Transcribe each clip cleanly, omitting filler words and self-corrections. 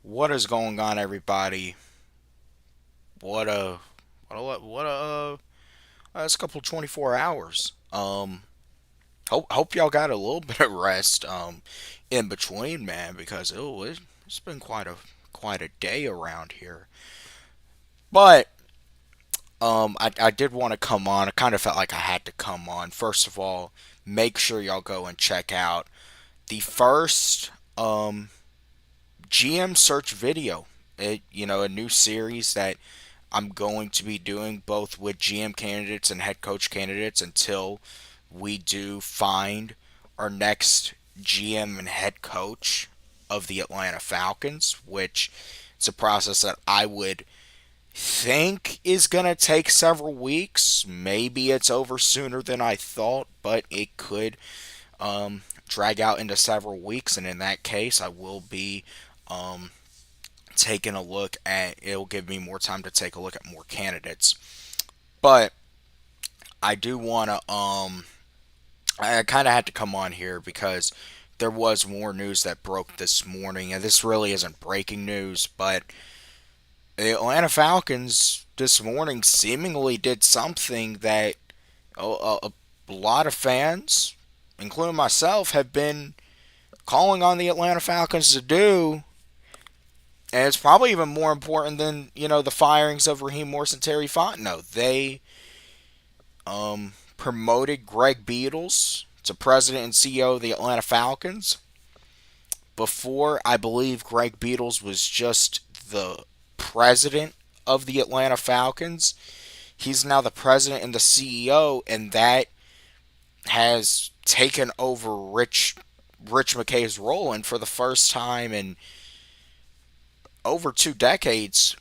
What is going on, everybody? What a last couple 24 hours. Hope y'all got a little bit of rest in between, man, because it's been quite a day around here. But I did want to come on. I kind of felt like I had to come on. First of all, make sure y'all go and check out the first GM search video. A new series that I'm going to be doing both with GM candidates and head coach candidates until we do find our next GM and head coach of the Atlanta Falcons, which it's a process that I would think is going to take several weeks. Maybe it's over sooner than I thought, but it could drag out into several weeks. And in that case, I will be um, taking a look at it'll give me more time to take a look at more candidates. But I do want to I kind of had to come on here because there was more news that broke this morning, and this really isn't breaking news, but the Atlanta Falcons this morning seemingly did something that a lot of fans, including myself, have been calling on the Atlanta Falcons to do. And it's probably even more important than, the firings of Raheem Morris and Terry Fontenot. They promoted Greg Beadles to president and CEO of the Atlanta Falcons. Before, I believe Greg Beadles was just the president of the Atlanta Falcons. He's now the president and the CEO, and that has taken over Rich McKay's role. And for the first time in over 2 decades,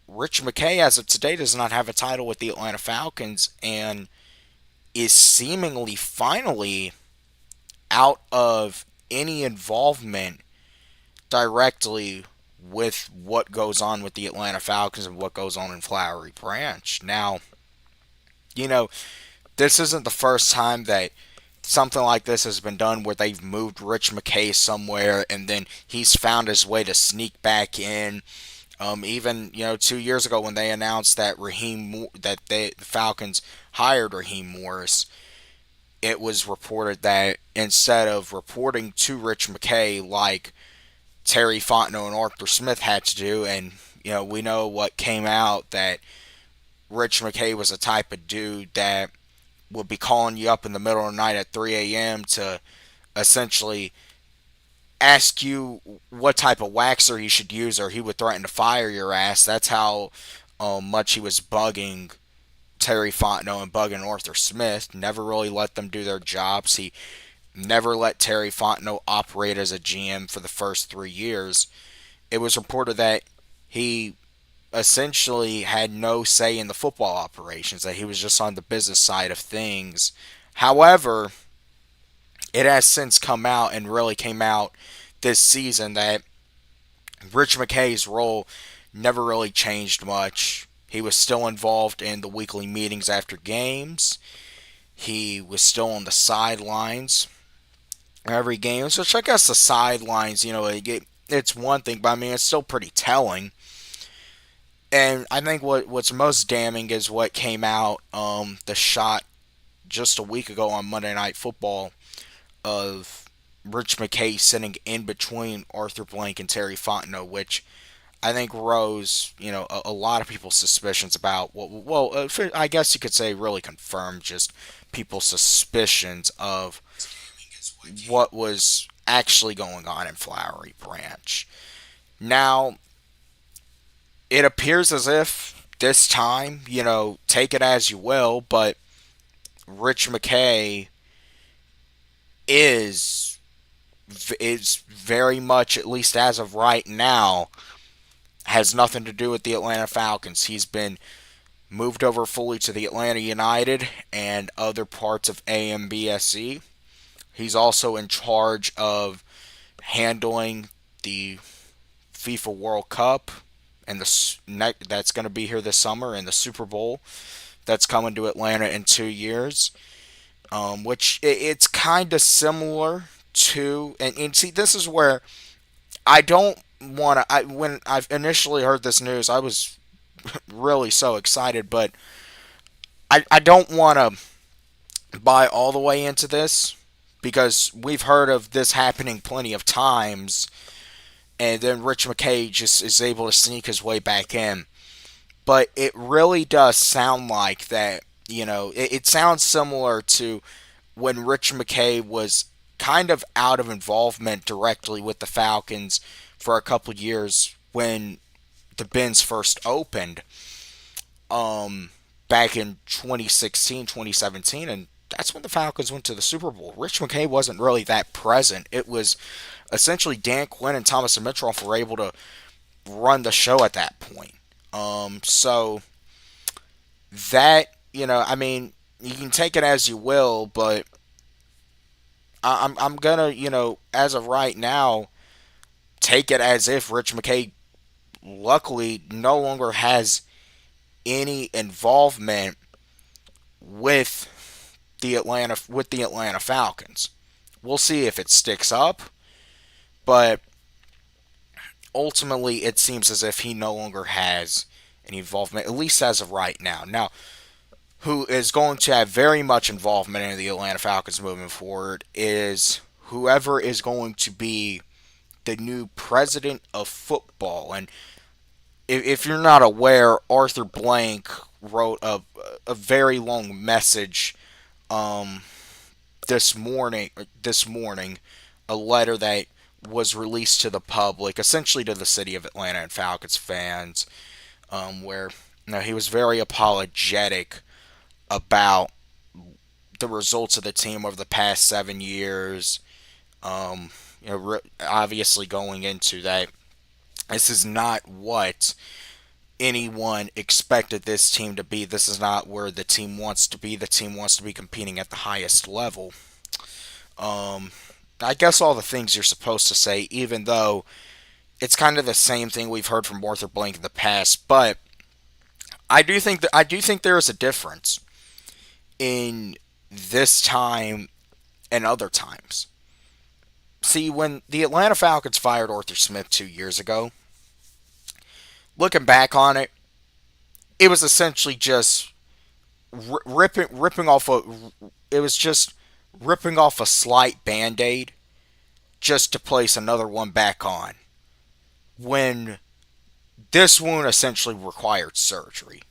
Rich McKay, as of today, does not have a title with the Atlanta Falcons and is seemingly finally out of any involvement directly with what goes on with the Atlanta Falcons and what goes on in Flowery Branch. Now, you know, this isn't the first time that something like this has been done where they've moved Rich McKay somewhere and then he's found his way to sneak back in. Even 2 years ago when they announced that the Falcons hired Raheem Morris, it was reported that instead of reporting to Rich McKay like Terry Fontenot and Arthur Smith had to do, and we know what came out, that Rich McKay was a type of dude that would be calling you up in the middle of the night at 3 a.m. to essentially ask you what type of waxer he should use, or he would threaten to fire your ass. That's how much he was bugging Terry Fontenot and bugging Arthur Smith. Never really let them do their jobs. He never let Terry Fontenot operate as a GM for the first 3 years. It was reported that he essentially had no say in the football operations, that he was just on the business side of things. However, it has since come out, and really came out this season, that Rich McKay's role never really changed much. He was still involved in the weekly meetings after games. He was still on the sidelines every game. So check out the sidelines. It's one thing, but I mean, it's still pretty telling. And I think what's most damning is what came out, the shot just a week ago on Monday Night Football of Rich McKay sitting in between Arthur Blank and Terry Fontenot, which I think rose, a lot of people's suspicions about. I guess you could say really confirmed just people's suspicions of what was actually going on in Flowery Branch. Now, it appears as if this time, take it as you will, but Rich McKay is is very much, at least as of right now, has nothing to do with the Atlanta Falcons. He's been moved over fully to the Atlanta United and other parts of AMBSE. He's also in charge of handling the FIFA World Cup and that's going to be here this summer, and the Super Bowl that's coming to Atlanta in 2 years. Which it's kind of similar to, and see, this is where I don't want to. When I initially heard this news, I was really so excited, but I don't want to buy all the way into this because we've heard of this happening plenty of times, and then Rich McKay just is able to sneak his way back in. But it really does sound like that. It sounds similar to when Rich McKay was kind of out of involvement directly with the Falcons for a couple of years when the bins first opened back in 2016, 2017, and that's when the Falcons went to the Super Bowl. Rich McKay wasn't really that present. It was essentially Dan Quinn and Thomas Dimitroff were able to run the show at that point. So that, I mean, you can take it as you will, but I'm gonna, as of right now, take it as if Rich McKay luckily no longer has any involvement with the Atlanta Falcons. We'll see if it sticks up, but ultimately it seems as if he no longer has any involvement, at least as of right now. Now, who is going to have very much involvement in the Atlanta Falcons moving forward is whoever is going to be the new president of football. And if you're not aware, Arthur Blank wrote a very long message um, this morning, a letter that was released to the public, essentially to the city of Atlanta and Falcons fans, where he was very apologetic about the results of the team over the past 7 years. Obviously going into that, this is not what anyone expected this team to be. This is not where the team wants to be. The team wants to be competing at the highest level. Um, I guess all the things you're supposed to say, even though it's kind of the same thing we've heard from Arthur Blank in the past. But I do think there is a difference in this time and other times. See, when the Atlanta Falcons fired Arthur Smith 2 years ago, looking back on it, it was essentially just ripping off a. It was just ripping off a slight band aid just to place another one back on. When this wound essentially required surgery.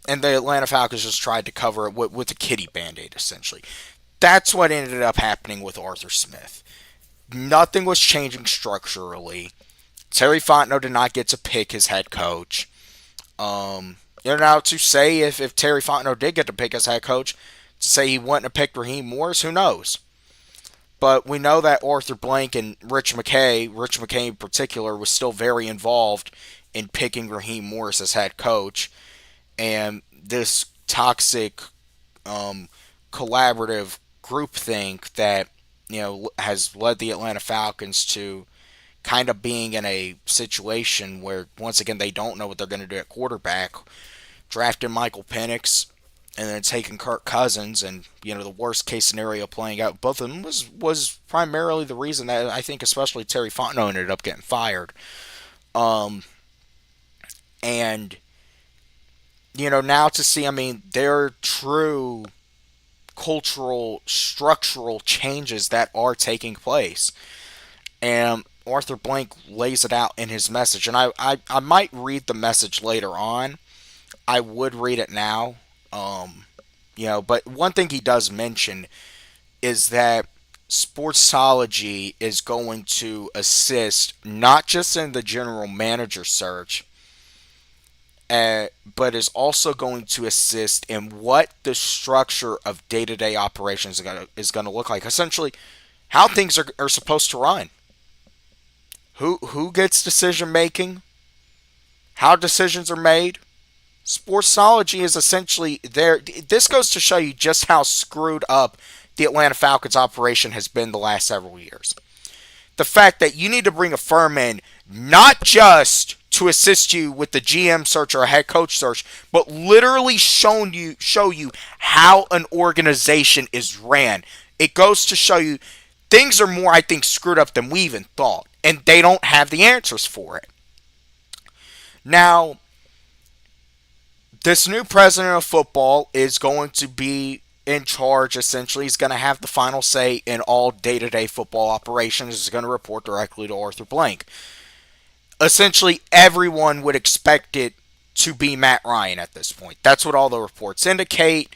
And the Atlanta Falcons just tried to cover it with a kitty band aid, essentially. That's what ended up happening with Arthur Smith. Nothing was changing structurally. Terry Fontenot did not get to pick his head coach. Now to say if Terry Fontenot did get to pick his head coach, to say he wouldn't have picked Raheem Morris, who knows? But we know that Arthur Blank and Rich McKay in particular, was still very involved in picking Raheem Morris as head coach. And this toxic, um, collaborative groupthink that has led the Atlanta Falcons to kind of being in a situation where once again they don't know what they're going to do at quarterback, drafting Michael Penix and then taking Kirk Cousins, and the worst case scenario playing out both of them was primarily the reason that I think especially Terry Fontenot ended up getting fired. Um, and now to see, I mean, there are true cultural structural changes that are taking place, and Arthur Blank lays it out in his message. And I might read the message later on. I would read it now. But one thing he does mention is that Sportsology is going to assist not just in the general manager search, but is also going to assist in what the structure of day-to-day operations is going to look like. Essentially, how things are supposed to run. Who gets decision making? How decisions are made? Sportsology is essentially there. This goes to show you just how screwed up the Atlanta Falcons operation has been the last several years. The fact that you need to bring a firm in not just to assist you with the GM search or a head coach search, but literally show you how an organization is ran. It goes to show you things are more, I think, screwed up than we even thought, and they don't have the answers for it. Now, this new president of football is going to be in charge. Essentially, he's going to have the final say in all day-to-day football operations. He's going to report directly to Arthur Blank. Essentially, everyone would expect it to be Matt Ryan at this point. That's what all the reports indicate.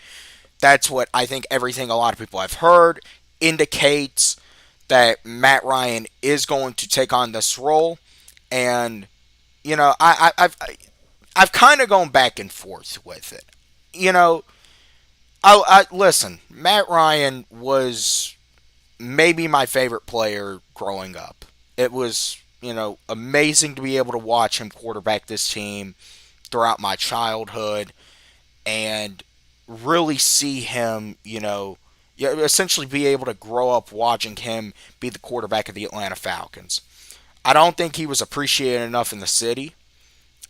That's what I think everything a lot of people have heard indicates, that Matt Ryan is going to take on this role. And I've kind of gone back and forth with it. You know, I listen. Matt Ryan was maybe my favorite player growing up. It was amazing to be able to watch him quarterback this team throughout my childhood and really see him, essentially be able to grow up watching him be the quarterback of the Atlanta Falcons. I don't think he was appreciated enough in the city.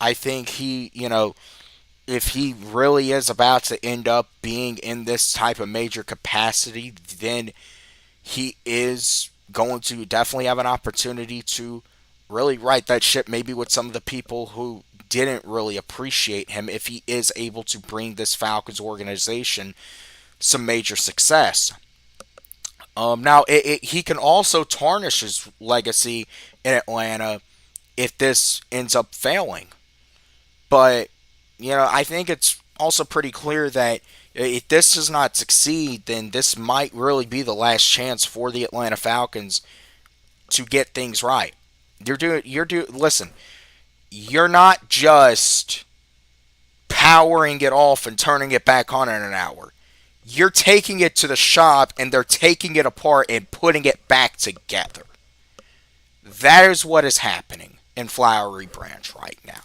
I think if he really is about to end up being in this type of major capacity, then he is going to definitely have an opportunity to really right that ship, maybe with some of the people who didn't really appreciate him, if he is able to bring this Falcons organization some major success. Now, he can also tarnish his legacy in Atlanta if this ends up failing. But, I think it's also pretty clear that if this does not succeed, then this might really be the last chance for the Atlanta Falcons to get things right. Listen, you're not just powering it off and turning it back on in an hour. You're taking it to the shop and they're taking it apart and putting it back together. That is what is happening in Flowery Branch right now.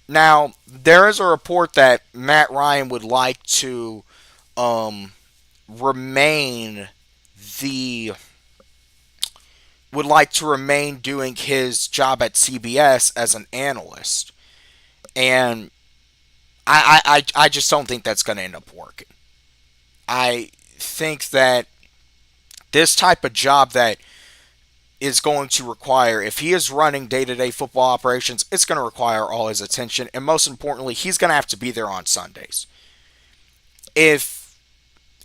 Now, there is a report that Matt Ryan would like to remain the would like to remain doing his job at CBS as an analyst, and I just don't think that's going to end up working. I think that this type of job that is going to require, if he is running day-to-day football operations, it's going to require all his attention, and most importantly, he's going to have to be there on Sundays. If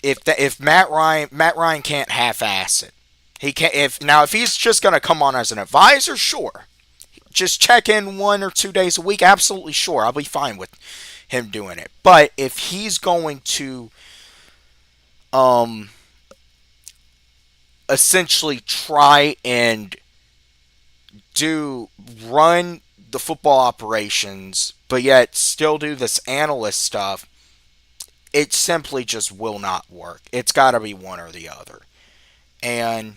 Matt Ryan can't half-ass it, he can't. If he's just going to come on as an advisor, sure, just check in 1 or 2 days a week, absolutely sure, I'll be fine with him doing it. But if he's going to essentially try and run the football operations, but yet still do this analyst stuff, it simply just will not work. It's got to be one or the other. And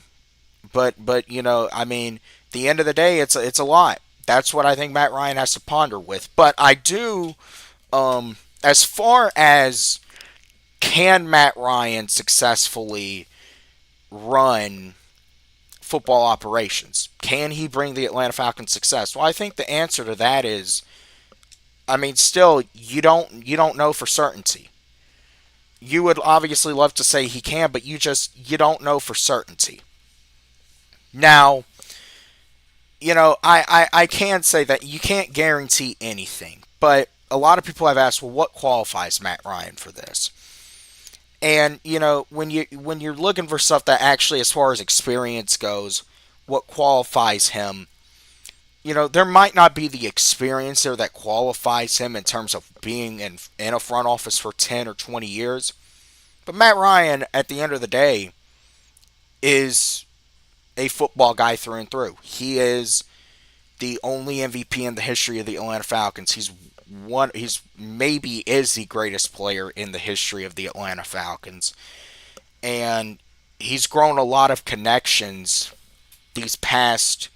but I mean, at the end of the day, it's a lot. That's what I think Matt Ryan has to ponder with. But I do, as far as can Matt Ryan successfully run football operations? Can he bring the Atlanta Falcons success? Well, I think the answer to that is, I mean, still you don't know for certainty. You would obviously love to say he can, but you don't know for certainty. Now, I can say that you can't guarantee anything, but a lot of people have asked, well, what qualifies Matt Ryan for this? And when you're looking for stuff that actually, as far as experience goes, what qualifies him, there might not be the experience there that qualifies him in terms of being in a front office for 10 or 20 years. But Matt Ryan, at the end of the day, is a football guy through and through. He is the only MVP in the history of the Atlanta Falcons. He's maybe is the greatest player in the history of the Atlanta Falcons. And he's grown a lot of connections these past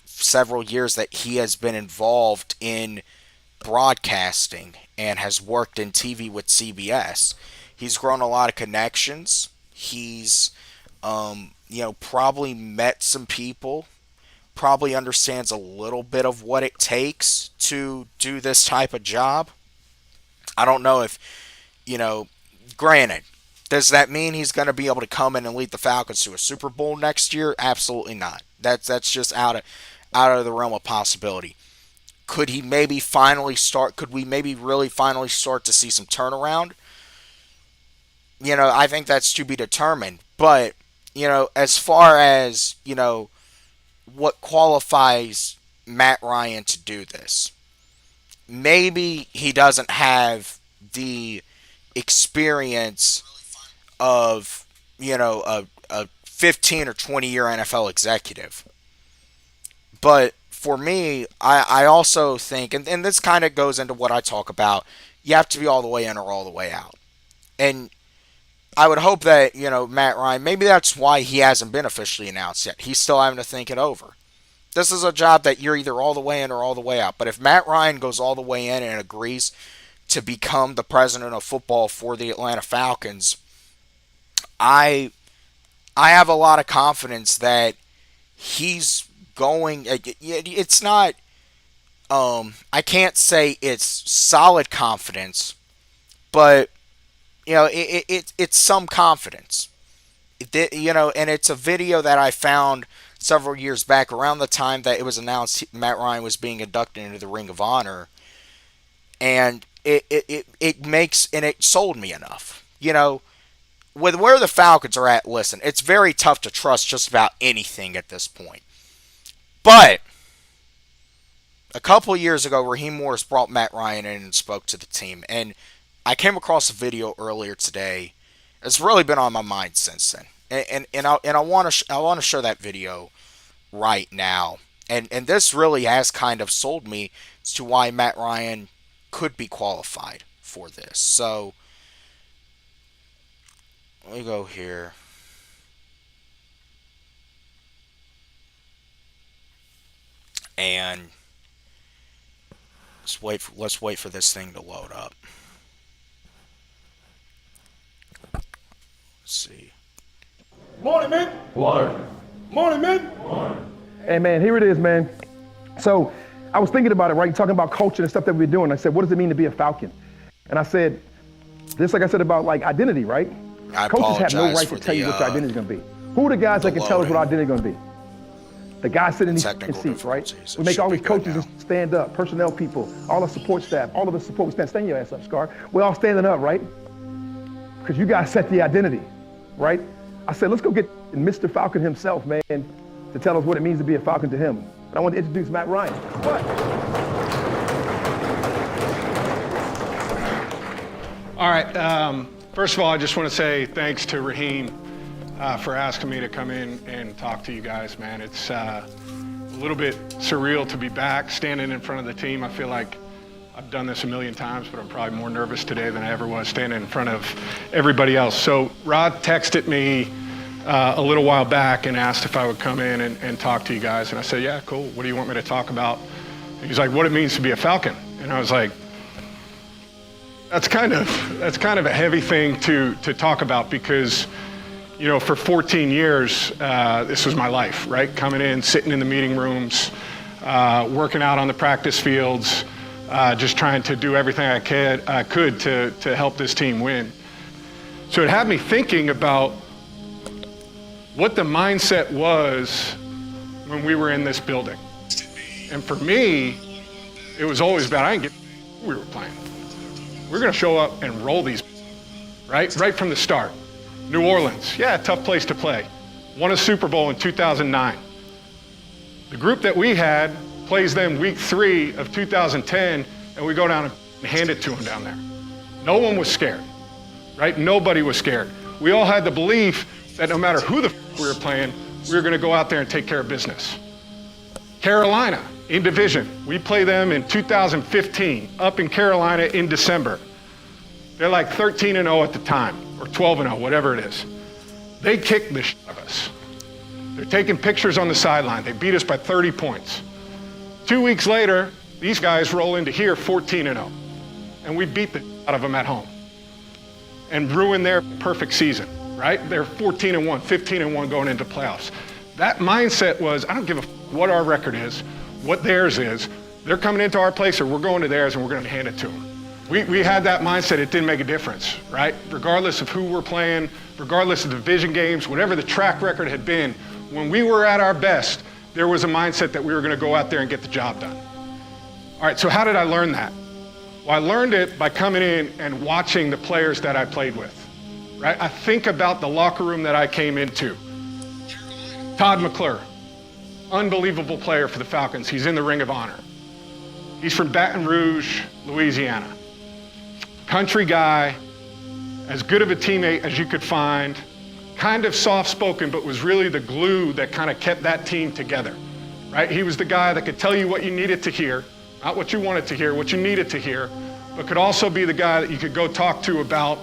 several years that he has been involved in broadcasting and has worked in TV with CBS. He's grown a lot of connections. He's probably met some people, probably understands a little bit of what it takes to do this type of job. I don't know if, granted, Does that mean he's going to be able to come in and lead the Falcons to a Super Bowl next year? Absolutely not. That's just out of the realm of possibility. Could he maybe finally start? Could we maybe really finally start to see some turnaround? I think that's to be determined. But as far as what qualifies Matt Ryan to do this, maybe he doesn't have the experience of a 15 or 20 year NFL executive. But for me, I also think, and this kind of goes into what I talk about, you have to be all the way in or all the way out. And I would hope that, Matt Ryan, maybe that's why he hasn't been officially announced yet. He's still having to think it over. This is a job that you're either all the way in or all the way out. But if Matt Ryan goes all the way in and agrees to become the president of football for the Atlanta Falcons, I have a lot of confidence that he's going. It's not. I can't say it's solid confidence, but it's some confidence. And it's a video that I found several years back around the time that it was announced Matt Ryan was being inducted into the Ring of Honor, and it makes, and it sold me enough. With where the Falcons are at, listen, it's very tough to trust just about anything at this point. But a couple of years ago, Raheem Morris brought Matt Ryan in and spoke to the team, and I came across a video earlier today. It's really been on my mind since then, and I want to show that video right now. And this really has kind of sold me as to why Matt Ryan could be qualified for this. So let me go here. And let's wait for this thing to load up. Let's see. Morning, man. Morning. Morning, man. Morning. Hey, man, here it is, man. So I was thinking about it, right? Talking about culture and stuff that we're doing. I said, what does it mean to be a Falcon? And I said, just like I said about like identity, right? Coaches have no right to tell you what your identity is going to be. Who are the guys that can tell us what our identity is going to be? The guys sitting in these seats, right? We make all these coaches stand up, personnel people, all the support staff, all of the support staff. Stand your ass up, Scar. We're all standing up, right? Because you guys set the identity, right? I said, let's go get Mr. Falcon himself, man, to tell us what it means to be a Falcon to him. And I want to introduce Matt Ryan. What? All right. First of all, I just want to say thanks to Raheem for asking me to come in and talk to you guys, man. It's a little bit surreal to be back, standing in front of the team. I feel like I've done this a million times, but I'm probably more nervous today than I ever was standing in front of everybody else. So Rod texted me a little while back and asked if I would come in and talk to you guys. And I said, yeah, cool. What do you want me to talk about? And he's like, what it means to be a Falcon. And I was like, that's kind of a heavy thing to talk about because, for 14 years, this was my life, right? Coming in, sitting in the meeting rooms, working out on the practice fields, just trying to do everything I could to help this team win. So it had me thinking about what the mindset was when we were in this building. And for me, it was always about, I didn't get who we were playing. We're gonna show up and roll these, right from the start. New Orleans, yeah, tough place to play. Won a Super Bowl in 2009. The group that we had plays them week 3 of 2010, and we go down and hand it to them down there. No one was scared, right? Nobody was scared. We all had the belief that no matter who the we were playing, we were gonna go out there and take care of business. Carolina, in division, we play them in 2015, up in Carolina in December. They're like 13-0 at the time, or 12-0, whatever it is. They kicked the shit out of us. They're taking pictures on the sideline. They beat us by 30 points. 2 weeks later, these guys roll into here 14-0, and we beat the shit out of them at home and ruin their perfect season, right? They're 14-1, 15-1 going into playoffs. That mindset was, I don't give a what our record is, what theirs is. They're coming into our place or we're going to theirs and we're going to hand it to them. We had that mindset. It didn't make a difference, right? Regardless of who we're playing, regardless of division games, whatever the track record had been, when we were at our best, there was a mindset that we were going to go out there and get the job done. All right, so how did I learn that? Well, I learned it by coming in and watching the players that I played with, right? I think about the locker room that I came into. Todd McClure, unbelievable player for the Falcons. He's in the Ring of Honor. He's from Baton Rouge, Louisiana. Country guy, as good of a teammate as you could find, kind of soft-spoken, but was really the glue that kind of kept that team together, right? He was the guy that could tell you what you needed to hear, not what you wanted to hear, what you needed to hear, but could also be the guy that you could go talk to about,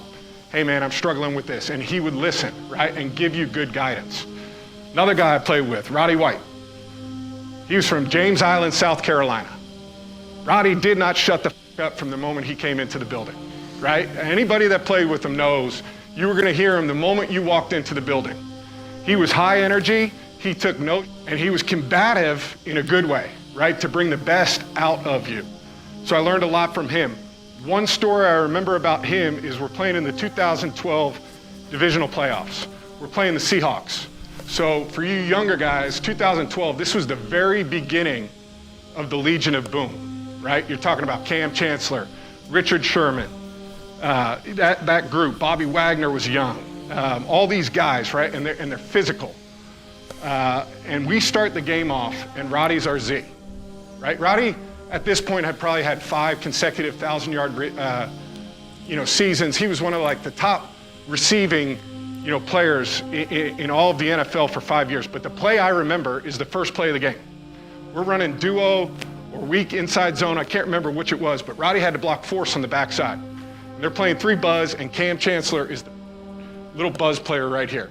hey man, I'm struggling with this, and he would listen, right, and give you good guidance. Another guy I played with, Roddy White. He was from James Island, South Carolina. Roddy did not shut the f up from the moment he came into the building, right? Anybody that played with him knows you were gonna hear him the moment you walked into the building. He was high energy, he took notes, and he was combative in a good way, right? To bring the best out of you. So I learned a lot from him. One story I remember about him is we're playing in the 2012 divisional playoffs. We're playing the Seahawks. So for you younger guys, 2012, this was the very beginning of the Legion of Boom, right? You're talking about Cam Chancellor, Richard Sherman, that group. Bobby Wagner was young. All these guys, right? And they're physical. And we start the game off, and Roddy's our Z, right? Roddy, at this point, had probably had 5 consecutive 1,000-yard, seasons. He was one of like the top receiving, players in all of the NFL for 5 years. But the play I remember is the first play of the game. We're running duo or weak inside zone. I can't remember which it was, but Roddy had to block force on the backside. And they're playing 3 buzz, and Cam Chancellor is the little buzz player right here.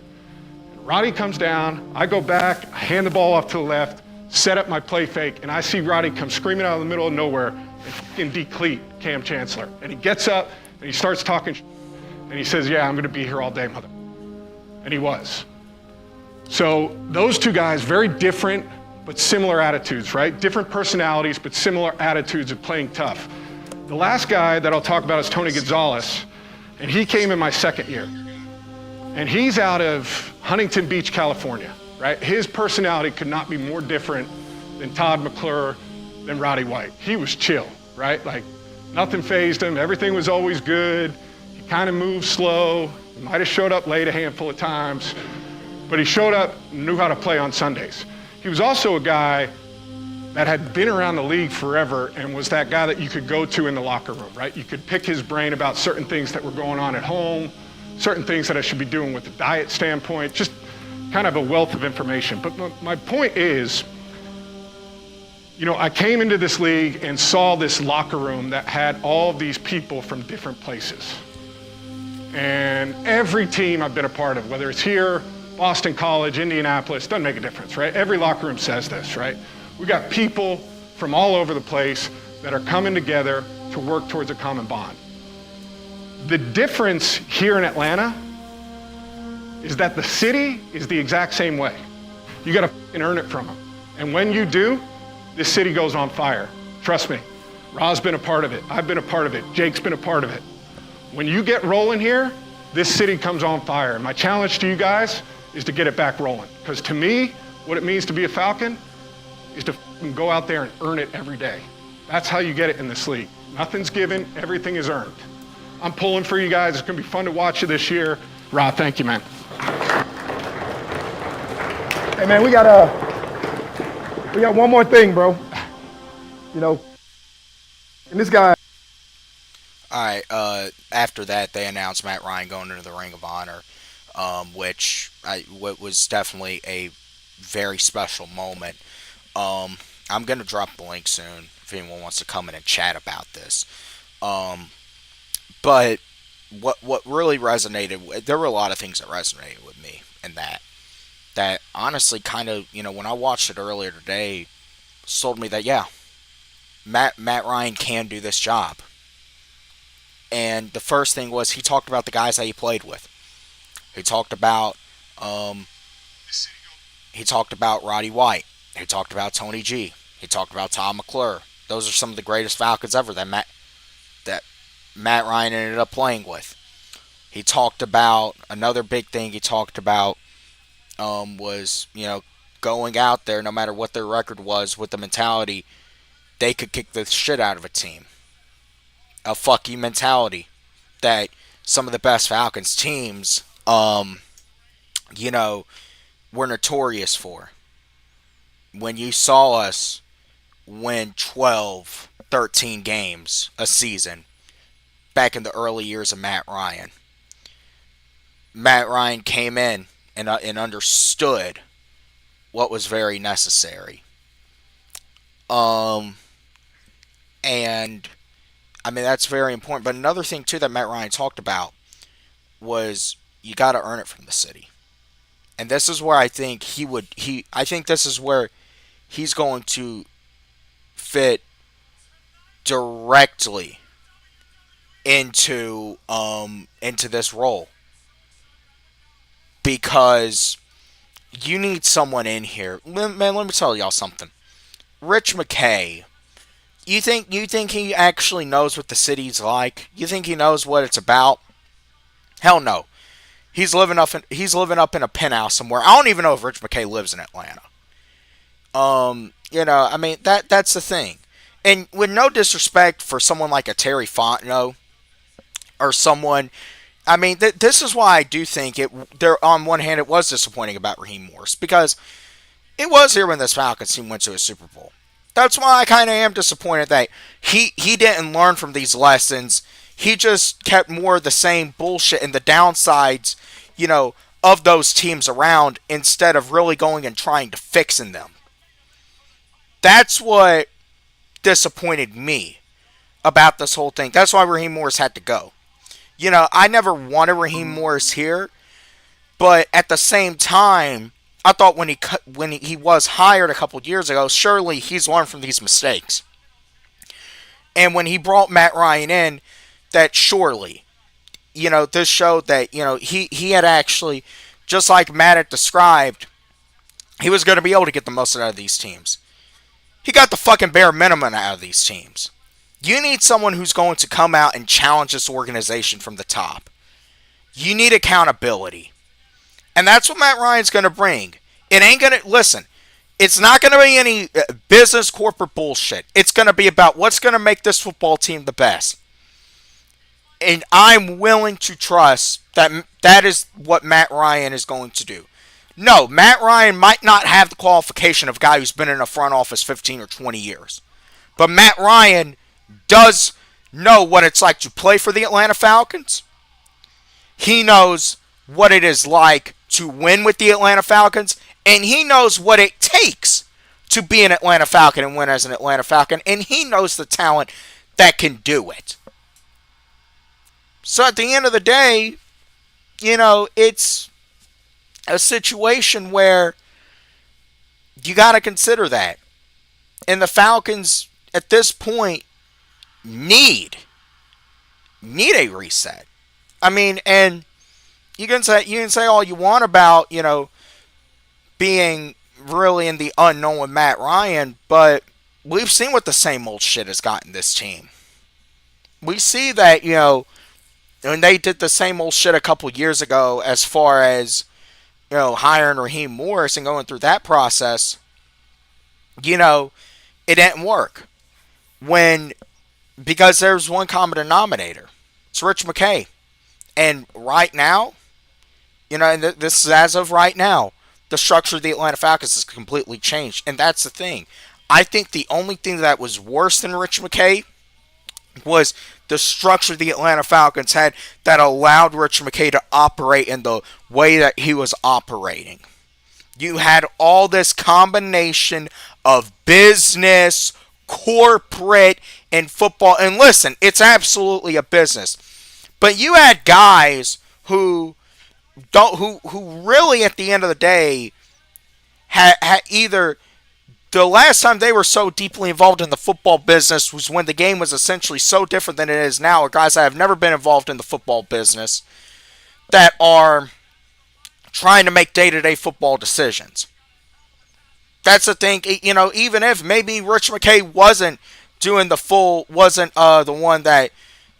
And Roddy comes down, I go back, I hand the ball off to the left, set up my play fake, and I see Roddy come screaming out of the middle of nowhere and fucking decleat Cam Chancellor. And he gets up and he starts talking and he says, yeah, I'm gonna be here all day, mother. And he was. So those two guys, very different but similar attitudes, right? Different personalities but similar attitudes of playing tough. The last guy that I'll talk about is Tony Gonzalez, and he came in my second year. And he's out of Huntington Beach, California, right? His personality could not be more different than Todd McClure, than Roddy White. He was chill, right? Like nothing fazed him, everything was always good. He kind of moved slow. He might have showed up late a handful of times, but he showed up and knew how to play on Sundays. He was also a guy that had been around the league forever and was that guy that you could go to in the locker room, right? You could pick his brain about certain things that were going on at home, certain things that I should be doing with the diet standpoint, just kind of a wealth of information. But my point is, I came into this league and saw this locker room that had all these people from different places. And every team I've been a part of, whether it's here, Boston College, Indianapolis, doesn't make a difference, right? Every locker room says this, right? We got people from all over the place that are coming together to work towards a common bond. The difference here in Atlanta is that the city is the exact same way. You gotta earn it from them. And when you do, this city goes on fire. Trust me. Ra's been a part of it. I've been a part of it. Jake's been a part of it. When you get rolling here, this city comes on fire. And my challenge to you guys is to get it back rolling. Because to me, what it means to be a Falcon is to go out there and earn it every day. That's how you get it in this league. Nothing's given, everything is earned. I'm pulling for you guys. It's gonna be fun to watch you this year. Ra, thank you, man. Hey man, we got one more thing, bro. And this guy. All right. After that, they announced Matt Ryan going into the Ring of Honor, which was definitely a very special moment. I'm gonna drop the link soon if anyone wants to come in and chat about this. But what really resonated, there were a lot of things that resonated with me in that honestly kind of, when I watched it earlier today, told me that, yeah, Matt Ryan can do this job. And the first thing was he talked about the guys that he played with. He talked about Roddy White. He talked about Tony G. He talked about Tom McClure. Those are some of the greatest Falcons ever that Matt Ryan ended up playing with. He talked about another big thing he talked about was, going out there no matter what their record was with the mentality they could kick the shit out of a team. A fuck you mentality that some of the best Falcons teams, were notorious for. When you saw us win 12, 13 games a season back in the early years of Matt Ryan. Matt Ryan came in and understood what was very necessary. And I mean that's very important. But another thing too that Matt Ryan talked about was you got to earn it from the city. And this is where I think I think this is where he's going to fit directly into this role, because you need someone in here. Man, let me tell y'all something. Rich McKay, you think he actually knows what the city's like? You think he knows what it's about? Hell no. He's living up in a penthouse somewhere. I don't even know if Rich McKay lives in Atlanta. I mean that's the thing. And with no disrespect for someone like a Terry Fontenot or someone, I mean this is why I do think there on one hand it was disappointing about Raheem Morris, because it was here when this Falcons team went to a Super Bowl. That's why I kind of am disappointed that he didn't learn from these lessons. He just kept more of the same bullshit and the downsides, of those teams around, instead of really going and trying to fixing them. That's what disappointed me about this whole thing. That's why Raheem Morris had to go. I never wanted Raheem Morris here, but at the same time, I thought when he was hired a couple years ago, surely he's learned from these mistakes. And when he brought Matt Ryan in, that surely, this showed that, he had actually, just like Matt had described, he was going to be able to get the most out of these teams. He got the fucking bare minimum out of these teams. You need someone who's going to come out and challenge this organization from the top. You need accountability. And that's what Matt Ryan's going to bring. It ain't going to, listen, it's not going to be any business corporate bullshit. It's going to be about what's going to make this football team the best. And I'm willing to trust that is what Matt Ryan is going to do. No, Matt Ryan might not have the qualification of a guy who's been in a front office 15 or 20 years. But Matt Ryan does know what it's like to play for the Atlanta Falcons. He knows what it is like to win with the Atlanta Falcons. And he knows what it takes to be an Atlanta Falcon and win as an Atlanta Falcon. And he knows the talent that can do it. So at the end of the day, it's a situation where you got to consider that. And the Falcons, at this point, need a reset. I mean, and you can say all you want about, being really in the unknown with Matt Ryan, but we've seen what the same old shit has gotten this team. We see that, when they did the same old shit a couple years ago as far as, hiring Raheem Morris and going through that process, it didn't work. Because there's one common denominator. It's Rich McKay. And right now, and this is as of right now, the structure of the Atlanta Falcons has completely changed. And that's the thing. I think the only thing that was worse than Rich McKay was the structure the Atlanta Falcons had that allowed Rich McKay to operate in the way that he was operating. You had all this combination of business, corporate, and football. And listen, it's absolutely a business. But you had guys who really at the end of the day had either the last time they were so deeply involved in the football business was when the game was essentially so different than it is now, or guys that have never been involved in the football business that are trying to make day-to-day football decisions. That's the thing, even if maybe Rich McKay wasn't doing the one that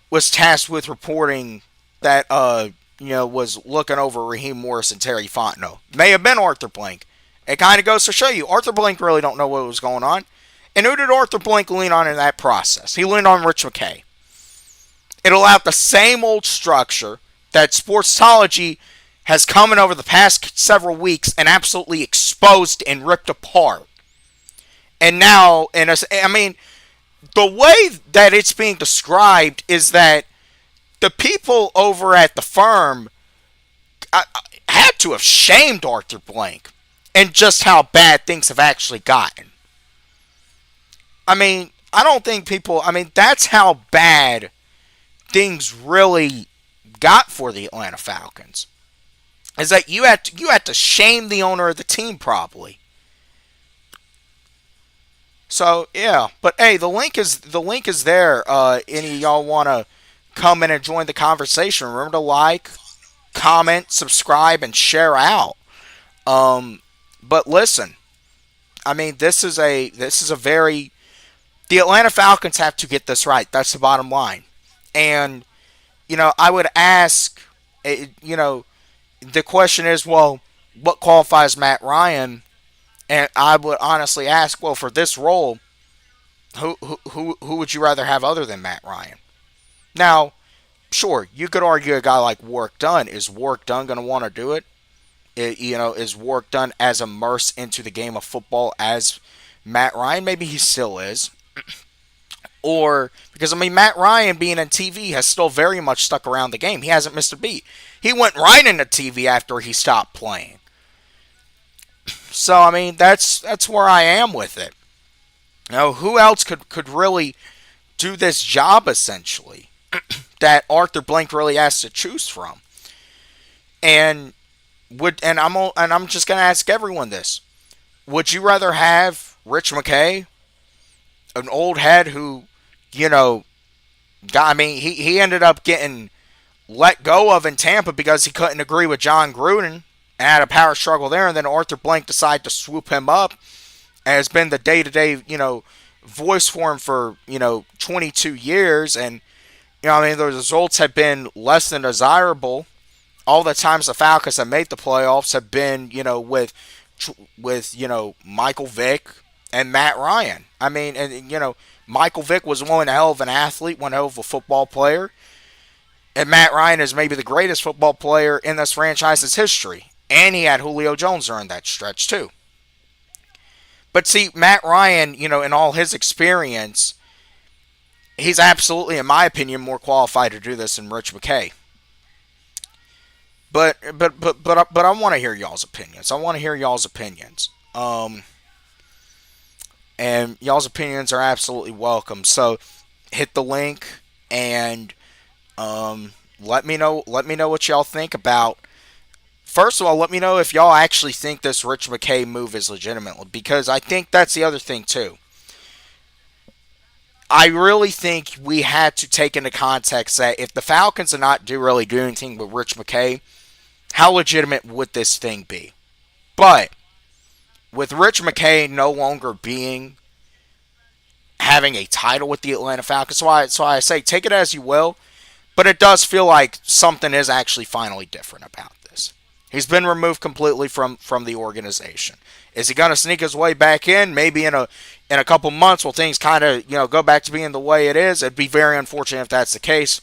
was tasked with reporting that was looking over Raheem Morris and Terry Fontenot. May have been Arthur Blank. It kind of goes to show you, Arthur Blank really don't know what was going on. And who did Arthur Blank lean on in that process? He leaned on Rich McKay. It allowed the same old structure that Sportsology has come in over the past several weeks and absolutely exposed and ripped apart. And now, the way that it's being described is that the people over at the firm had to have shamed Arthur Blank and just how bad things have actually gotten. I don't think people, that's how bad things really got for the Atlanta Falcons. Is that you had to shame the owner of the team probably. So yeah, but hey, the link is there. Any of y'all want to come in and join the conversation? Remember to like, comment, subscribe, and share out. But listen, this is a very, the Atlanta Falcons have to get this right. That's the bottom line. And I would ask, the question is, well, what qualifies Matt Ryan? And I would honestly ask, well, for this role, who would you rather have other than Matt Ryan? Now, sure, you could argue a guy like Warrick Dunn. Is Warrick Dunn going to want to do it? Is Warrick Dunn as immersed into the game of football as Matt Ryan? Maybe he still is. Or, because, Matt Ryan being on TV has still very much stuck around the game. He hasn't missed a beat. He went right into TV after he stopped playing. So, that's where I am with it. Now, who else could really do this job, essentially, that Arthur Blank really has to choose from? And I'm just going to ask everyone this. Would you rather have Rich McKay, an old head who, he ended up getting let go of in Tampa because he couldn't agree with John Gruden and had a power struggle there, and then Arthur Blank decided to swoop him up and has been the day-to-day, voice for him for, 22 years, and, the results have been less than desirable. All the times the Falcons have made the playoffs have been, with Michael Vick and Matt Ryan. Michael Vick was one hell of an athlete, one hell of a football player. And Matt Ryan is maybe the greatest football player in this franchise's history. And he had Julio Jones during that stretch, too. But see, Matt Ryan, in all his experience, he's absolutely, in my opinion, more qualified to do this than Rich McKay. But I want to hear y'all's opinions. And y'all's opinions are absolutely welcome. So hit the link and let me know what y'all think about. First of all, let me know if y'all actually think this Rich McKay move is legitimate, because I think that's the other thing too. I really think we had to take into context that if the Falcons did not really do anything with Rich McKay, how legitimate would this thing be? But with Rich McKay no longer having a title with the Atlanta Falcons, so I say take it as you will, but it does feel like something is actually finally different about this. He's been removed completely from the organization. Is he going to sneak his way back in? Maybe in a couple months, will things kind of go back to being the way it is? It'd be very unfortunate if that's the case.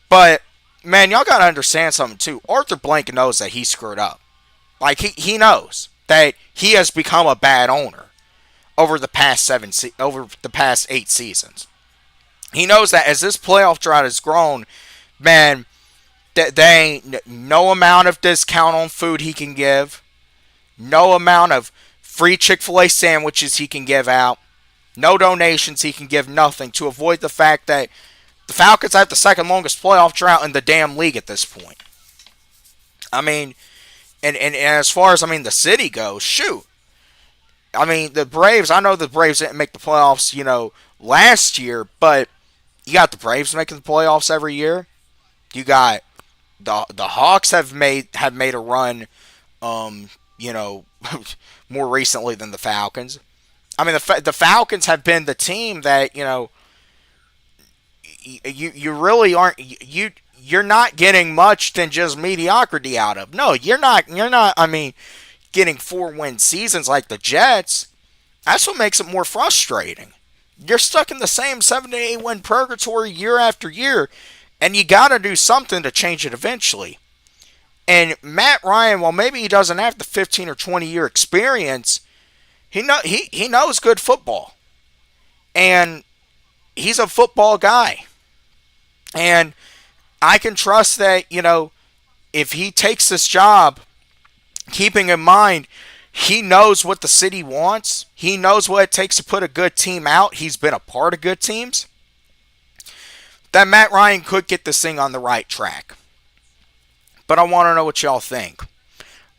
But man, y'all got to understand something too. Arthur Blank knows that he screwed up. Like he knows that he has become a bad owner over the past 8 seasons. He knows that as this playoff drought has grown, man, that there ain't no amount of discount on food he can give, no amount of free Chick-fil-A sandwiches he can give out, no donations he can give, nothing, to avoid the fact that the Falcons have the second longest playoff drought in the damn league at this point. And as far as, the city goes, shoot. The Braves, I know the Braves didn't make the playoffs, last year, but you got the Braves making the playoffs every year. You got the Hawks have made a run, more recently than the Falcons. The Falcons have been the team that, you really aren't you're not getting much than just mediocrity out of. No, you're not. I mean, getting 4-win seasons like the Jets. That's what makes it more frustrating. You're stuck in the same 7 to 8 win purgatory year after year, and you got to do something to change it eventually. And Matt Ryan, while maybe he doesn't have the 15 or 20 year experience, he knows good football, and he's a football guy. And I can trust that, if he takes this job, keeping in mind he knows what the city wants, he knows what it takes to put a good team out, he's been a part of good teams, that Matt Ryan could get this thing on the right track. But I want to know what y'all think.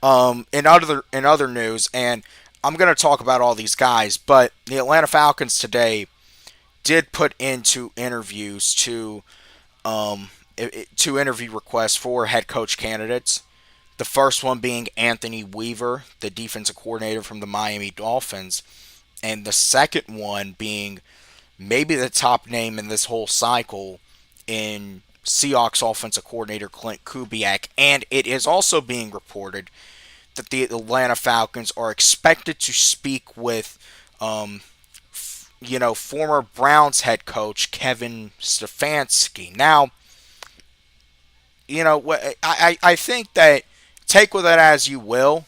In other news, and I'm going to talk about all these guys, but the Atlanta Falcons today did put into interviews to interview requests for head coach candidates. The first one being Anthony Weaver, the defensive coordinator from the Miami Dolphins, and the second one being maybe the top name in this whole cycle in Seahawks offensive coordinator Clint Kubiak. And it is also being reported that the Atlanta Falcons are expected to speak with, former Browns head coach Kevin Stefanski. Now, I think that, take with it as you will,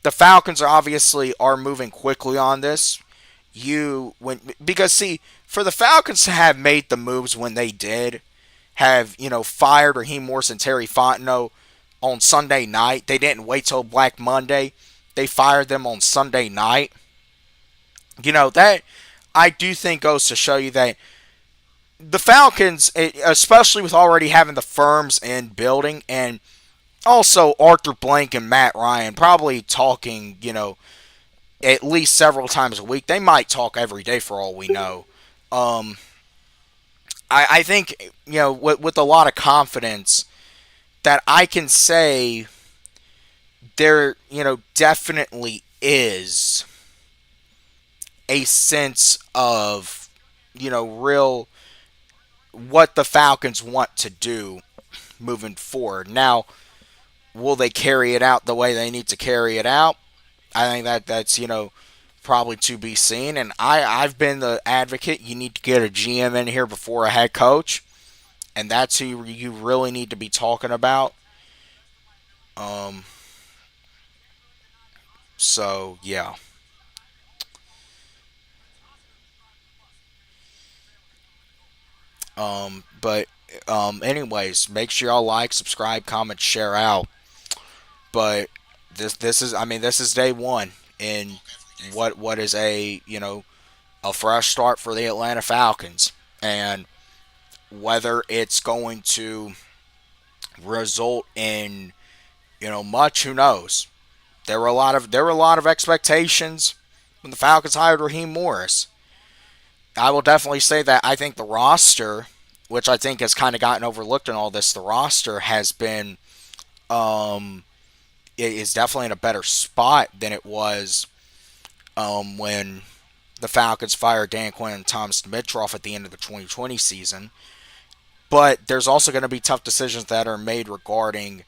the Falcons are moving quickly on this. Because see, for the Falcons to have made the moves when they did, have fired Raheem Morris and Terry Fontenot on Sunday night. They didn't wait till Black Monday. They fired them on Sunday night. That I do think goes to show you that the Falcons, especially with already having the firms in building, and also Arthur Blank and Matt Ryan probably talking, at least several times a week. They might talk every day for all we know. I think, with a lot of confidence that I can say there, definitely is a sense of, real what the Falcons want to do moving forward. Now, will they carry it out the way they need to carry it out? I think that's probably to be seen. And I've been the advocate. You need to get a GM in here before a head coach, and that's who you really need to be talking about. So yeah. But anyways, make sure y'all like, subscribe, comment, share out. But this is day one in what is a fresh start for the Atlanta Falcons, and whether it's going to result in much, who knows. There were a lot of expectations when the Falcons hired Raheem Morris. I will definitely say that I think the roster, which I think has kind of gotten overlooked in all this, the roster has been is definitely in a better spot than it was when the Falcons fired Dan Quinn and Tom Dimitroff at the end of the 2020 season. But there's also going to be tough decisions that are made regarding,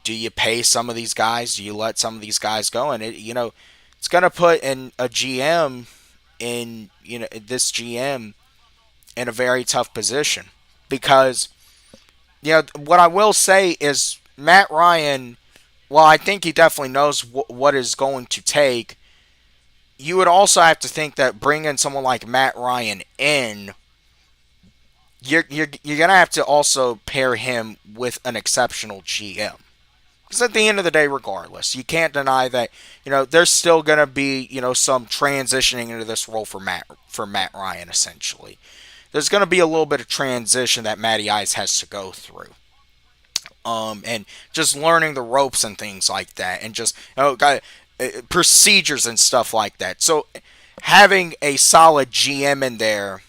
do you pay some of these guys? Do you let some of these guys go? And it's going to put in a GM this GM in a very tough position, because what I will say is Matt Ryan, well, I think he definitely knows what is going to take. You would also have to think that bringing someone like Matt Ryan in, you're gonna have to also pair him with an exceptional GM. Because at the end of the day, regardless, you can't deny that there's still gonna be some transitioning into this role for Matt Ryan. Essentially, there's gonna be a little bit of transition that Matty Ice has to go through. And just learning the ropes and things like that, and just procedures and stuff like that. So having a solid GM in there,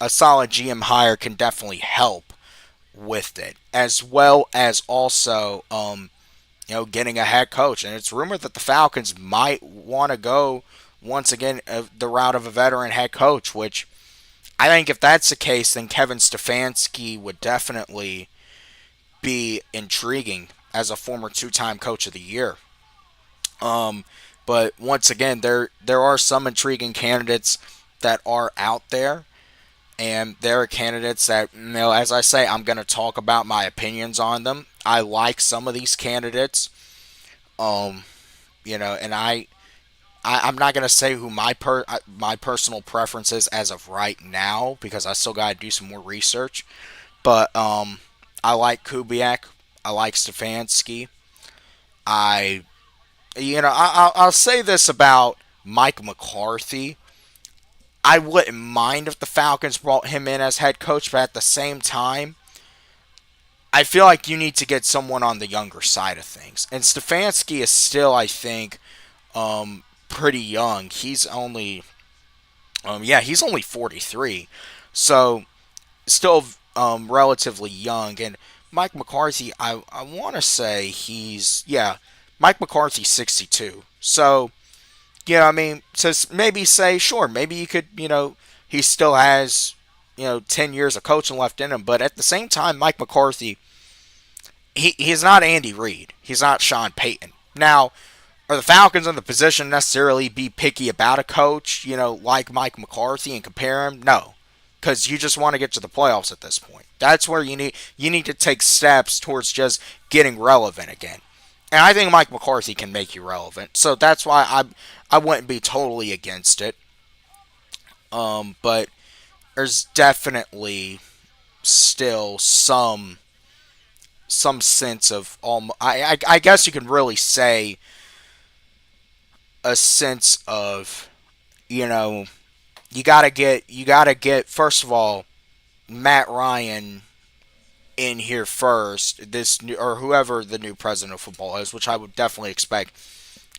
a solid GM hire, can definitely help with it, as well as also getting a head coach. And it's rumored that the Falcons might want to go once again the route of a veteran head coach, which I think if that's the case, then Kevin Stefanski would definitely be intriguing as a former two-time coach of the year. But once again, there are some intriguing candidates that are out there, and there are candidates that, as I say, I'm going to talk about my opinions on them. I like some of these candidates, and I'm not going to say who my personal preference is as of right now because I still got to do some more research. But I like Kubiak. I like Stefanski. I I'll say this about Mike McCarthy. I wouldn't mind if the Falcons brought him in as head coach, but at the same time, I feel like you need to get someone on the younger side of things. And Stefanski is still, I think, pretty young. He's only 43, so still relatively young. And Mike McCarthy, I want to say Mike McCarthy's 62. So, so maybe say, sure, maybe you could, he still has, 10 years of coaching left in him. But at the same time, Mike McCarthy, he's not Andy Reid. He's not Sean Payton. Now, are the Falcons in the position necessarily be picky about a coach, like Mike McCarthy and compare him? No, because you just want to get to the playoffs at this point. That's where you need to take steps towards just getting relevant again. And I think Mike McCarthy can make you relevant. So that's why I wouldn't be totally against it. But there's definitely still some sense of I guess you can really say a sense of you gotta get first of all Matt Ryan in here first, this new, or whoever the new president of football is, which I would definitely expect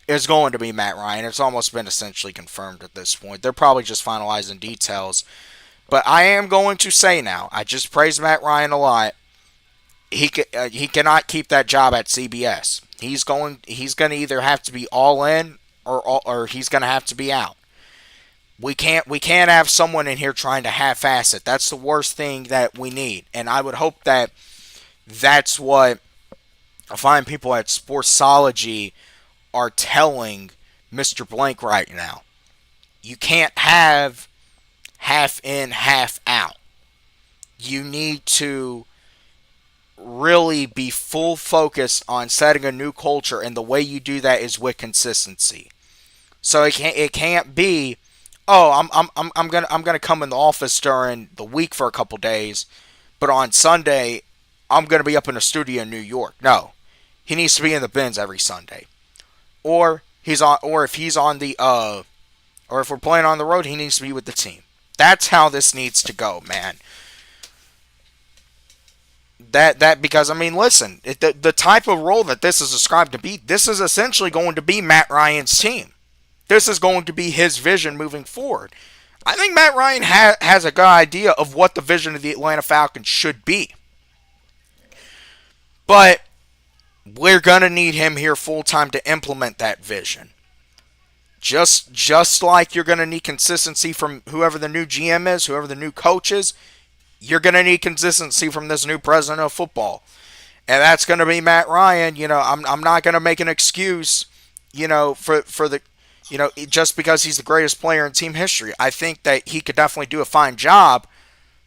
is going to be Matt Ryan. It's almost been essentially confirmed at this point. They're probably just finalizing details. But I am going to say now, I just praised Matt Ryan a lot. He cannot keep that job at CBS. He's going to either have to be all in or he's going to have to be out. We can't have someone in here trying to half-ass it. That's the worst thing that we need. And I would hope that that's what fine people at Sportsology are telling Mr. Blank right now. You can't have half in, half out. You need to really be full focus on setting a new culture, and the way you do that is with consistency. So it can't be, oh, I'm gonna come in the office during the week for a couple days, but on Sunday I'm gonna be up in a studio in New York. No, he needs to be in the bins every Sunday, or if we're playing on the road, he needs to be with the team. That's how this needs to go, man. Because listen, the type of role that this is described to be, this is essentially going to be Matt Ryan's team. This is going to be his vision moving forward. I think Matt Ryan has a good idea of what the vision of the Atlanta Falcons should be. But we're going to need him here full time to implement that vision. Just like you're going to need consistency from whoever the new GM is, whoever the new coach is, you're going to need consistency from this new president of football. And that's going to be Matt Ryan. I'm not going to make an excuse, for the, just because he's the greatest player in team history. I think that he could definitely do a fine job,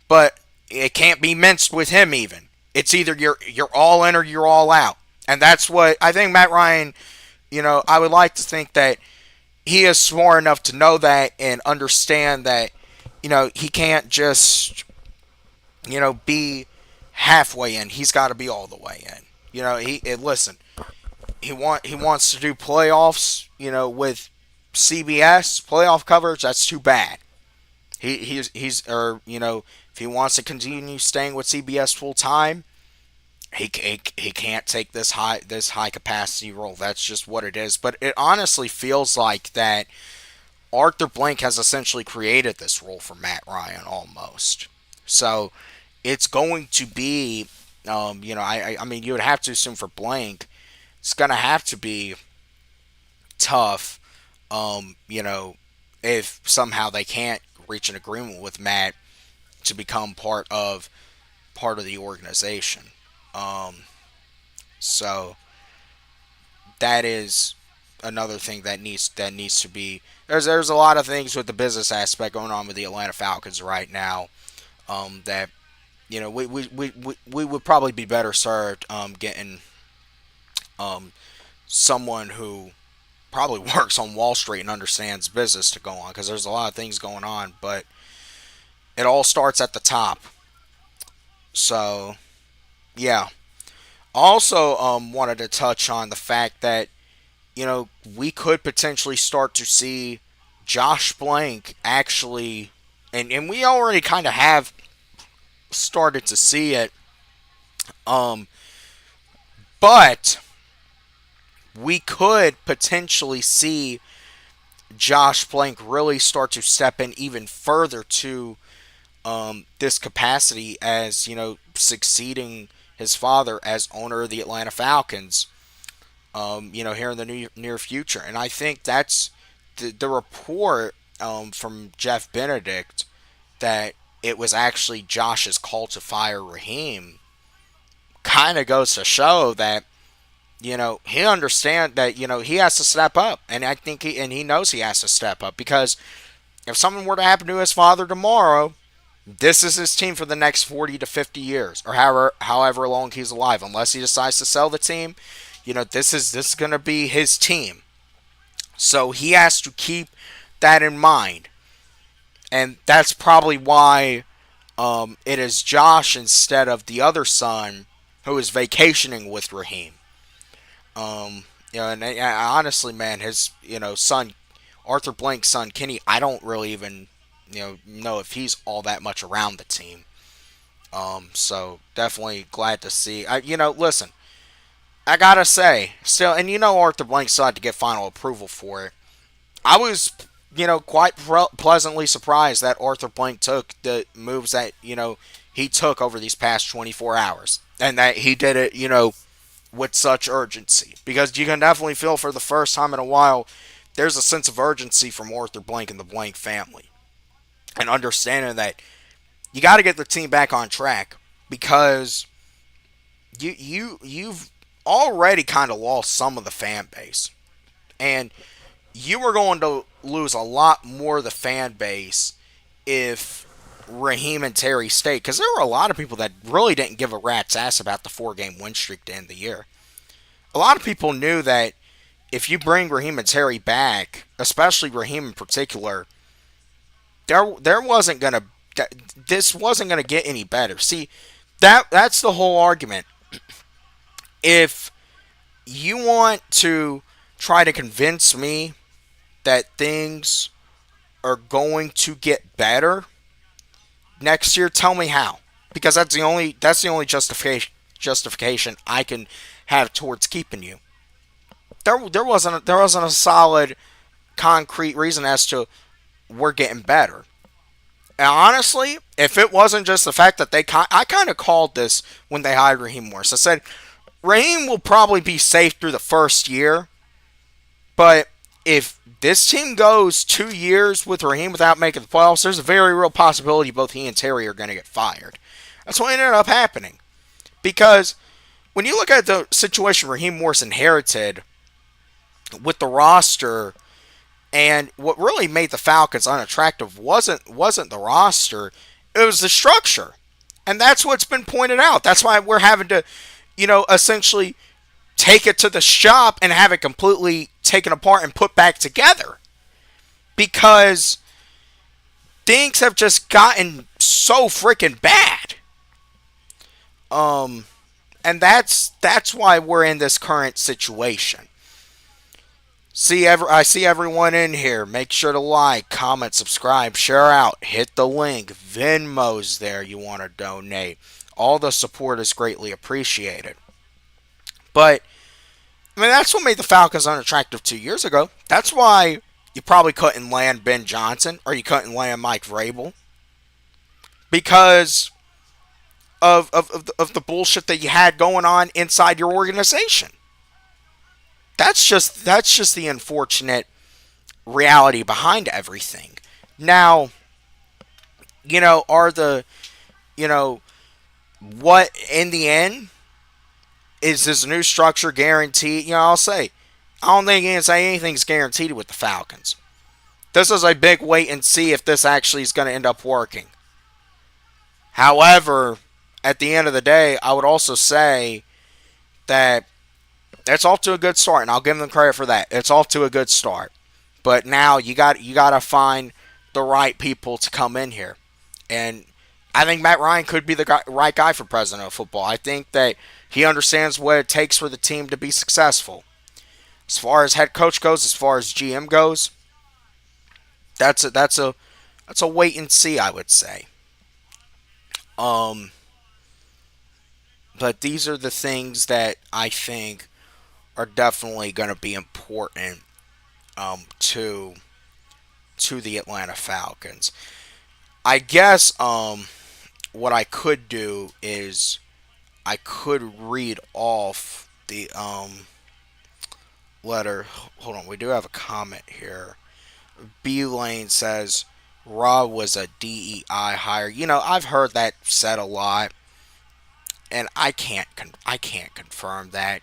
but it can't be minced with him even. It's either you're all in or you're all out. And that's what I think Matt Ryan, I would like to think that he is smart enough to know that and understand that, he can't just, be halfway in. He's got to be all the way in. Listen, he wants to do playoffs, with CBS playoff coverage. That's too bad. If he wants to continue staying with CBS full time, he can't take this high capacity role. That's just what it is. But it honestly feels like that Arthur Blank has essentially created this role for Matt Ryan almost. So it's going to be, you would have to assume for Blank, it's going to have to be tough, if somehow they can't reach an agreement with Matt to become part of the organization. So that is another thing that needs to be. There's a lot of things with the business aspect going on with the Atlanta Falcons right now. That we would probably be better served getting someone who probably works on Wall Street and understands business to go on, because there's a lot of things going on, but it all starts at the top. So yeah. Also, wanted to touch on the fact that we could potentially start to see Josh Blank actually, and we already kind of have started to see it, but we could potentially see Josh Blank really start to step in even further to this capacity as, succeeding his father as owner of the Atlanta Falcons, here in the near future. And I think that's the report from Jeff Benedict that it was actually Josh's call to fire Raheem kind of goes to show that, he understands that, he has to step up. And I think he knows he has to step up, because if something were to happen to his father tomorrow, this is his team for the next 40 to 50 years, or however long he's alive, unless he decides to sell the team. This is going to be his team. So he has to keep that in mind. And that's probably why it is Josh instead of the other son who is vacationing with Raheem. And honestly, man, his, son, Arthur Blank's son, Kenny, I don't really even, know if he's all that much around the team. So definitely glad to see. Listen, I gotta say, still, and Arthur Blank still had to get final approval for it. I was, quite pleasantly surprised that Arthur Blank took the moves that, he took over these past 24 hours. And that he did it, with such urgency. Because you can definitely feel for the first time in a while, there's a sense of urgency from Arthur Blank and the Blank family. And understanding that you got to get the team back on track, because you've already kind of lost some of the fan base. And you were going to lose a lot more of the fan base if Raheem and Terry stayed, because there were a lot of people that really didn't give a rat's ass about the 4-game win streak to end the year. A lot of people knew that if you bring Raheem and Terry back, especially Raheem in particular, there wasn't gonna this wasn't gonna get any better. See, that's the whole argument. If you want to try to convince me that things are going to get better next year, tell me how. Because that's the only justification I can have towards keeping you. There wasn't a solid, concrete reason as to we're getting better. And honestly, if it wasn't just the fact that I kind of called this when they hired Raheem Morris. I said Raheem will probably be safe through the first year, but if this team goes 2 years with Raheem without making the playoffs, there's a very real possibility both he and Terry are going to get fired. That's what ended up happening. Because when you look at the situation Raheem Morris inherited with the roster, and what really made the Falcons unattractive wasn't the roster, it was the structure. And that's what's been pointed out. That's why we're having to, essentially take it to the shop and have it completely taken apart and put back together. Because things have just gotten so freaking bad. And that's why we're in this current situation. I see everyone in here. Make sure to like, comment, subscribe, share out, hit the link. Venmo's there you want to donate. All the support is greatly appreciated. But that's what made the Falcons unattractive 2 years ago. That's why you probably couldn't land Ben Johnson, or you couldn't land Mike Vrabel, because of the bullshit that you had going on inside your organization. That's just the unfortunate reality behind everything. Now, are the, you know, what in the end is this new structure guaranteed? I'll say, I don't think you can say anything's guaranteed with the Falcons. This is a big wait and see if this actually is going to end up working. However, at the end of the day, I would also say that it's off to a good start, and I'll give them credit for that. It's off to a good start, but now you got to find the right people to come in here, and I think Matt Ryan could be the right guy for president of football. I think that he understands what it takes for the team to be successful. As far as head coach goes, as far as GM goes, that's a wait and see, I would say. Um, but these are the things that I think are definitely going to be important to the Atlanta Falcons. I guess what I could do is I could read off the letter. Hold on, we do have a comment here. B Lane says Raw was a DEI hire. I've heard that said a lot, and I can't confirm that.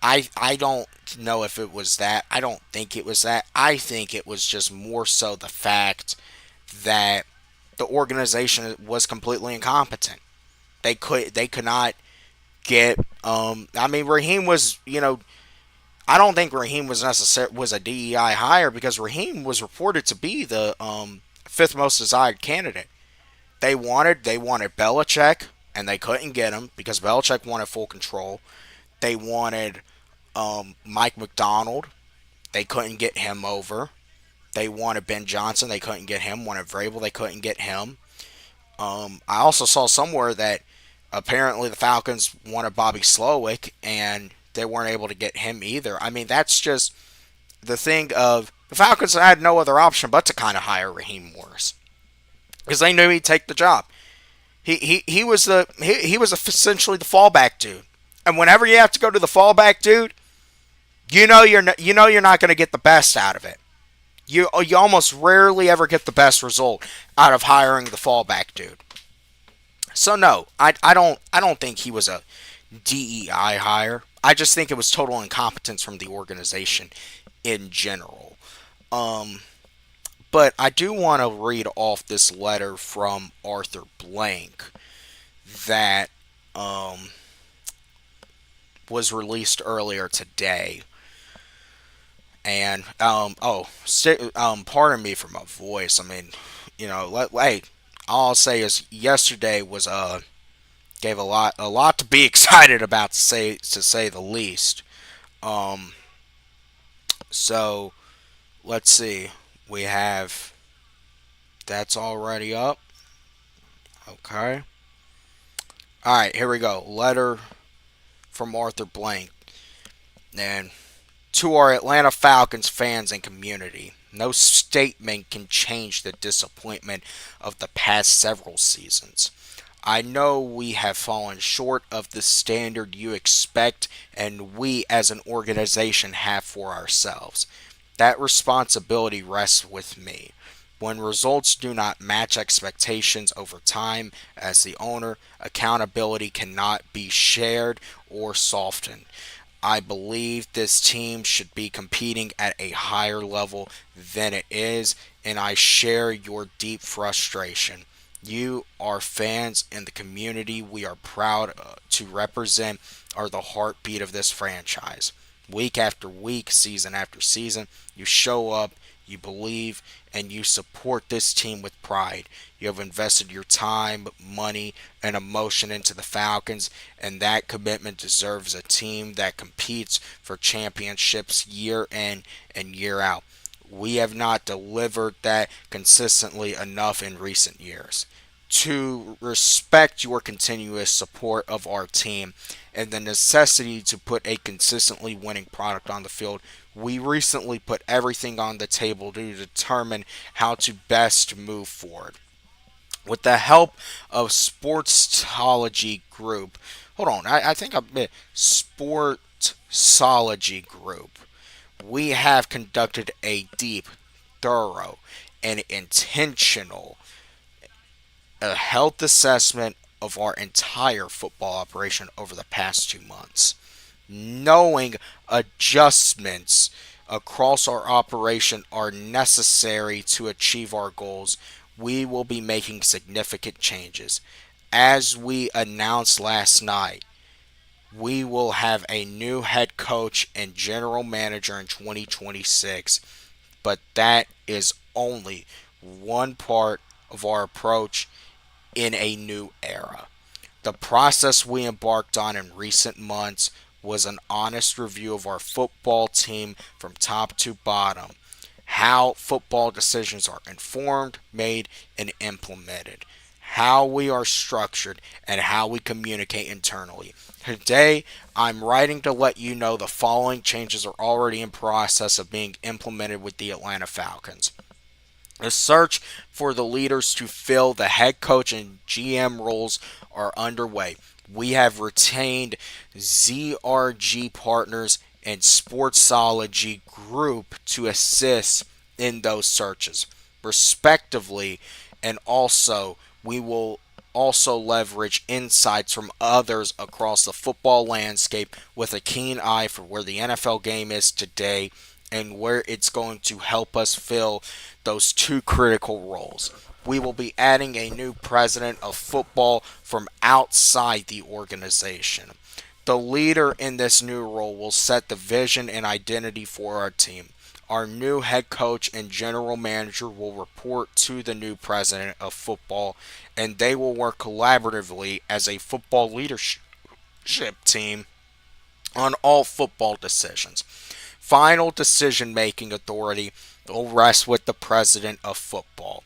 I don't know if it was that. I don't think it was that. I think it was just more so the fact that the organization was completely incompetent. They could not get. I mean, Raheem was. I don't think Raheem was a DEI hire because Raheem was reported to be the fifth most desired candidate. They wanted Belichick, and they couldn't get him because Belichick wanted full control. They wanted Mike McDonald. They couldn't get him over. They wanted Ben Johnson. They couldn't get him. Wanted Vrabel. They couldn't get him. I also saw somewhere that apparently the Falcons wanted Bobby Slowick, and they weren't able to get him either. I mean, that's just the thing of the Falcons had no other option but to kind of hire Raheem Morris because they knew he'd take the job. He was essentially the fallback dude, and whenever you have to go to the fallback dude, you're not going to get the best out of it. You almost rarely ever get the best result out of hiring the fallback dude. So no, I don't think he was a DEI hire. I just think it was total incompetence from the organization in general. Um, but I do want to read off this letter from Arthur Blank that um, was released earlier today. And pardon me for my voice. I mean, hey, all I'll say is yesterday was gave a lot to be excited about to say the least. Um, so let's see. We have that's already up. Okay. All right, here we go. Letter from Arthur Blank. And to our Atlanta Falcons fans and community, no statement can change the disappointment of the past several seasons. I know we have fallen short of the standard you expect and we as an organization have for ourselves. That responsibility rests with me. When results do not match expectations over time, as the owner, accountability cannot be shared or softened. I believe this team should be competing at a higher level than it is, and I share your deep frustration. You, our fans, and the community we are proud to represent are the heartbeat of this franchise. Week after week, season after season, you show up, you believe, and you support this team with pride. You have invested your time, money, and emotion into the Falcons, and that commitment deserves a team that competes for championships year in and year out. We have not delivered that consistently enough in recent years. To respect your continuous support of our team and the necessity to put a consistently winning product on the field, we recently put everything on the table to determine how to best move forward. With the help of Sportsology Group, hold on, I think I'm Sportsology Group, we have conducted a deep, thorough, and intentional a health assessment of our entire football operation over the past 2 months. Knowing adjustments across our operation are necessary to achieve our goals, we will be making significant changes. As we announced last night, we will have a new head coach and general manager in 2026, but that is only one part of our approach in a new era. The process we embarked on in recent months was an honest review of our football team from top to bottom, how football decisions are informed, made, and implemented, how we are structured, and how we communicate internally. Today, I'm writing to let you know the following changes are already in process of being implemented with the Atlanta Falcons. The search for the leaders to fill the head coach and GM roles are underway. We have retained ZRG Partners and Sportsology Group to assist in those searches, respectively, and also we will also leverage insights from others across the football landscape with a keen eye for where the NFL game is today and where it's going to help us fill those two critical roles. We will be adding a new president of football from outside the organization. The leader in this new role will set the vision and identity for our team. Our new head coach and general manager will report to the new president of football, and they will work collaboratively as a football leadership team on all football decisions. Final decision making authority will rest with the president of football.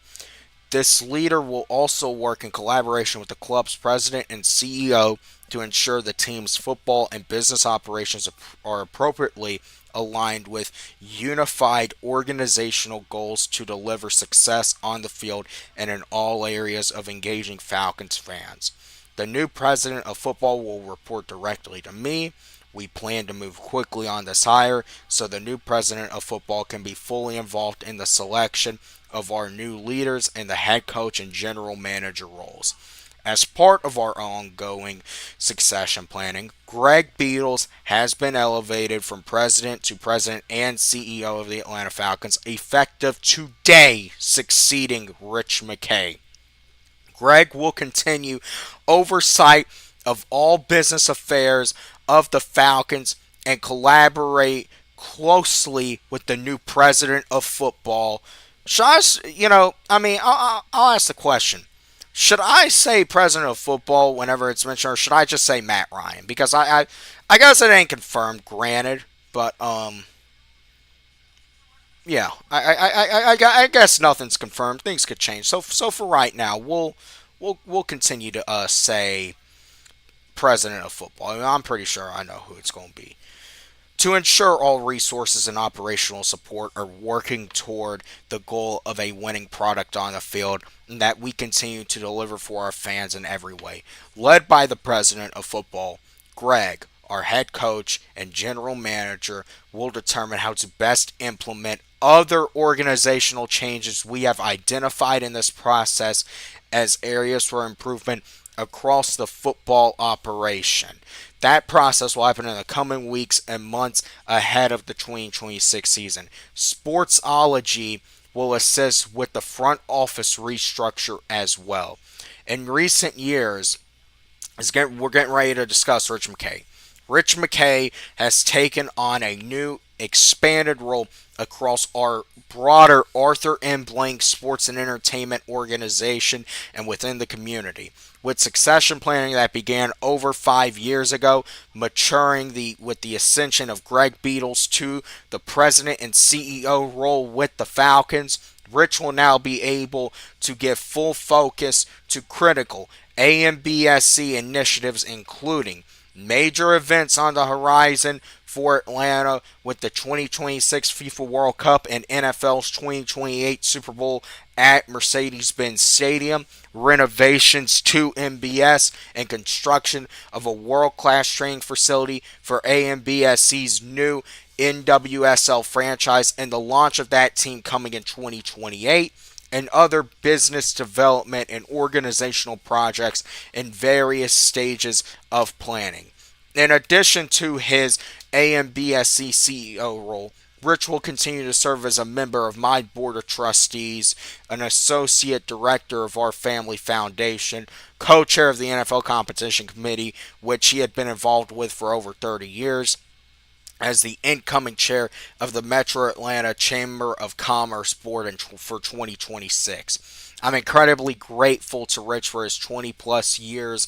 This leader will also work in collaboration with the club's president and CEO to ensure the team's football and business operations are appropriately aligned with unified organizational goals to deliver success on the field and in all areas of engaging Falcons fans. The new president of football will report directly to me. We plan to move quickly on this hire so the new president of football can be fully involved in the selection of our new leaders and the head coach and general manager roles. As part of our ongoing succession planning, Greg Beadles has been elevated from president to president and CEO of the Atlanta Falcons, effective today, succeeding Rich McKay. Greg will continue oversight of all business affairs of the Falcons and collaborate closely with the new president of football. Should I'll ask the question. Should I say president of football whenever it's mentioned, or should I just say Matt Ryan? Because I guess it ain't confirmed, granted, but yeah, I guess nothing's confirmed. Things could change. So for right now, we'll continue to say president of football. I'm pretty sure I know who it's going to be. To ensure all resources and operational support are working toward the goal of a winning product on the field and that we continue to deliver for our fans in every way. Led by the president of football, Greg, our head coach and general manager, will determine how to best implement other organizational changes we have identified in this process as areas for improvement across the football operation. That process will happen in the coming weeks and months ahead of the 2026 season. Sportsology will assist with the front office restructure as well. In recent years, we're getting ready to discuss Rich McKay. Rich McKay has taken on a new expanded role across our broader Arthur M. Blank sports and entertainment organization and within the community. With succession planning that began over 5 years ago, maturing with the ascension of Greg Beadles to the president and CEO role with the Falcons, Rich will now be able to give full focus to critical AMBSC initiatives, including major events on the horizon for Atlanta with the 2026 FIFA World Cup and NFL's 2028 Super Bowl at Mercedes-Benz Stadium, renovations to MBS, and construction of a world-class training facility for AMBSC's new NWSL franchise and the launch of that team coming in 2028. and other business development and organizational projects in various stages of planning. In addition to his AMBSC CEO role, Rich will continue to serve as a member of my board of trustees, an associate director of our family foundation, co-chair of the NFL competition committee, which he had been involved with for over 30 years, as the incoming chair of the Metro Atlanta Chamber of Commerce Board for 2026. I'm incredibly grateful to Rich for his 20 plus years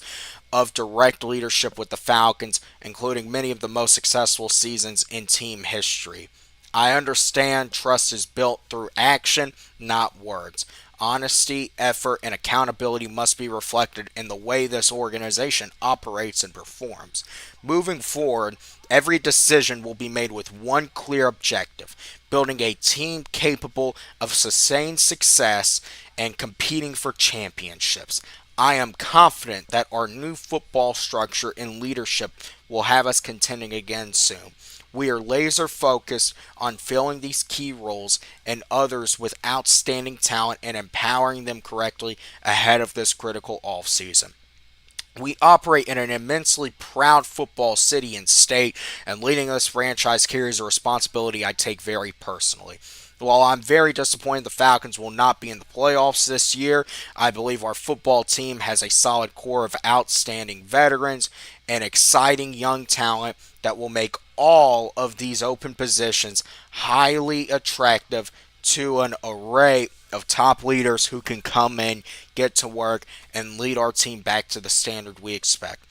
of direct leadership with the Falcons, including many of the most successful seasons in team history. I understand trust is built through action, not words. Honesty, effort, and accountability must be reflected in the way this organization operates and performs. Moving forward, every decision will be made with one clear objective: building a team capable of sustained success and competing for championships. I am confident that our new football structure and leadership will have us contending again soon. We are laser focused on filling these key roles and others with outstanding talent and empowering them correctly ahead of this critical offseason. We operate in an immensely proud football city and state, and leading this franchise carries a responsibility I take very personally. While I'm very disappointed the Falcons will not be in the playoffs this year, I believe our football team has a solid core of outstanding veterans and exciting young talent that will make all of these open positions highly attractive to an array of top leaders who can come in, get to work, and lead our team back to the standard we expect.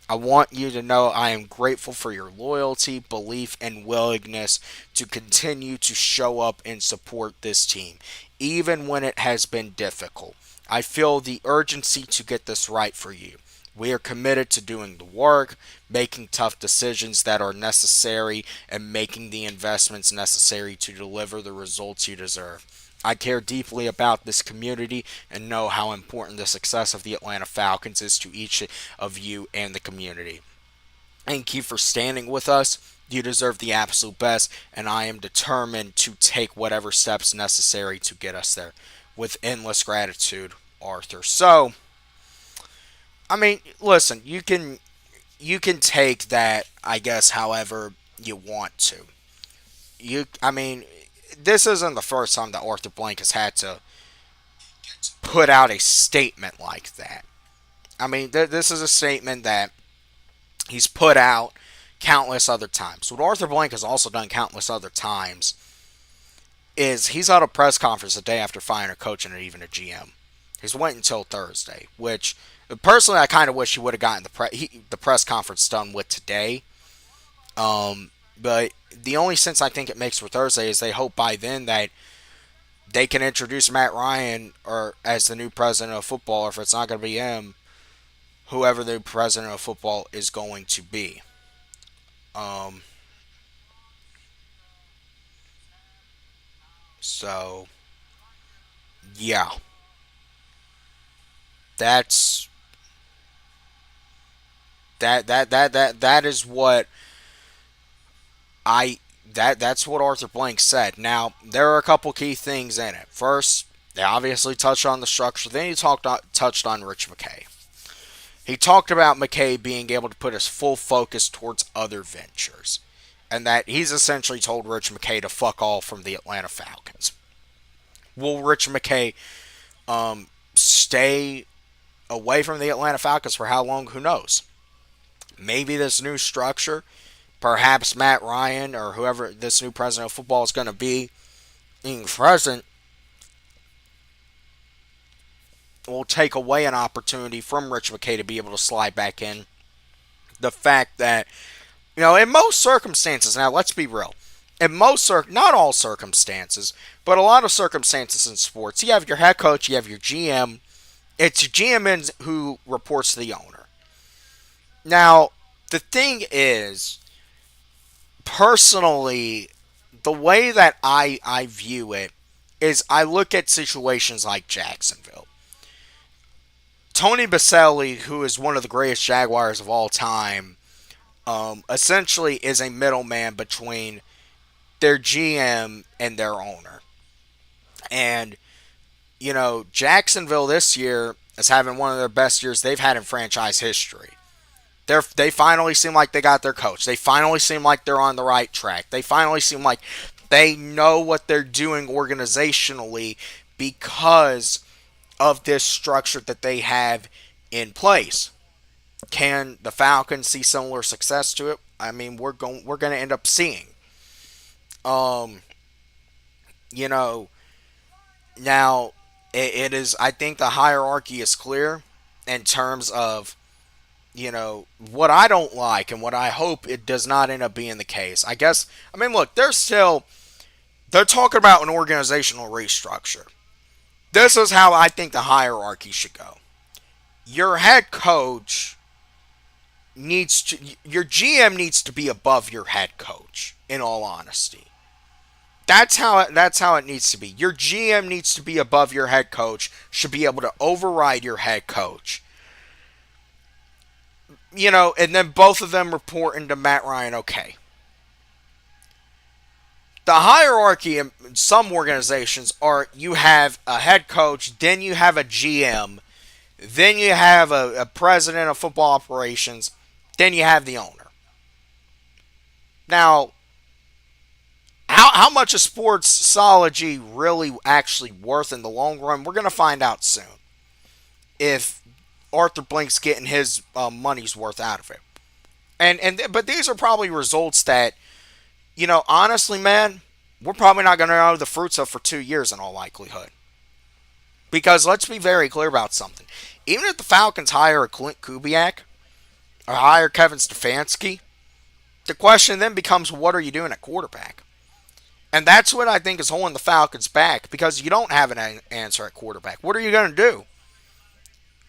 I want you to know I am grateful for your loyalty, belief, and willingness to continue to show up and support this team, even when it has been difficult. I feel the urgency to get this right for you. We are committed to doing the work, making tough decisions that are necessary, and making the investments necessary to deliver the results you deserve. I care deeply about this community and know how important the success of the Atlanta Falcons is to each of you and the community. Thank you for standing with us. You deserve the absolute best, and I am determined to take whatever steps necessary to get us there. With endless gratitude, Arthur. So, I mean, listen, you can take that, I guess, however you want to. I mean, this isn't the first time that Arthur Blank has had to put out a statement like that. I mean, this is a statement that he's put out countless other times. What Arthur Blank has also done countless other times is he's held a press conference the day after firing a coach and even a GM. He's waiting until Thursday, which personally I kind of wish he would have gotten the press conference done with today. But the only sense I think it makes for Thursday is they hope by then that they can introduce Matt Ryan or as the new president of football, or if it's not going to be him, whoever the president of football is going to be. Um, so yeah, that's that is what I that's what Arthur Blank said. Now, there are a couple key things in it. First, they obviously touched on the structure. Then he touched on Rich McKay. He talked about McKay being able to put his full focus towards other ventures, and that he's essentially told Rich McKay to fuck all from the Atlanta Falcons. Will Rich McKay stay away from the Atlanta Falcons for how long? Who knows? Maybe this new structure, perhaps Matt Ryan or whoever this new president of football is going to be being present, will take away an opportunity from Rich McKay to be able to slide back in. The fact that, in most circumstances, now let's be real, not all circumstances, but a lot of circumstances in sports, you have your head coach, you have your GM. It's your GM who reports to the owner. Now, the thing is, personally, the way that I view it is I look at situations like Jacksonville. Tony Baselli, who is one of the greatest Jaguars of all time, essentially is a middleman between their GM and their owner. And Jacksonville this year is having one of their best years they've had in franchise history. They finally seem like they got their coach. They finally seem like they're on the right track. They finally seem like they know what they're doing organizationally because of this structure that they have in place. Can the Falcons see similar success to it? I mean, we're going to end up seeing. Um, you know, now it is. I think the hierarchy is clear in terms of what I don't like and what I hope it does not end up being the case. I mean, look, they're talking about an organizational restructure. This is how I think the hierarchy should go. Your head coach your GM needs to be above your head coach, in all honesty. That's how it needs to be. Your GM needs to be above your head coach, should be able to override your head coach. And then both of them report into Matt Ryan. Okay. The hierarchy in some organizations are you have a head coach, then you have a GM, then you have a president of football operations, then you have the owner. Now, how much is sportsology really actually worth in the long run? We're going to find out soon. If Arthur Blank's getting his money's worth out of it. But these are probably results that, honestly, man, we're probably not going to know the fruits of for 2 years in all likelihood. Because let's be very clear about something. Even if the Falcons hire a Clint Kubiak or hire Kevin Stefanski, the question then becomes, what are you doing at quarterback? And that's what I think is holding the Falcons back, because you don't have an answer at quarterback. What are you going to do?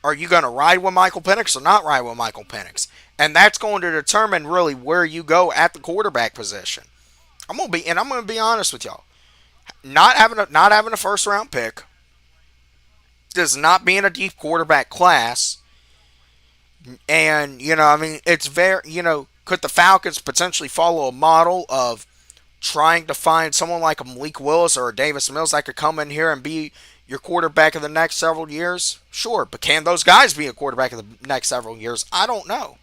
Are you going to ride with Michael Penix or not ride with Michael Penix? And that's going to determine really where you go at the quarterback position. I'm going to be honest with y'all. Not having a first round pick, does not being a deep quarterback class, and it's very, could the Falcons potentially follow a model of trying to find someone like a Malik Willis or a Davis Mills that could come in here and be your quarterback of the next several years? Sure, but can those guys be a quarterback of the next several years? I don't know.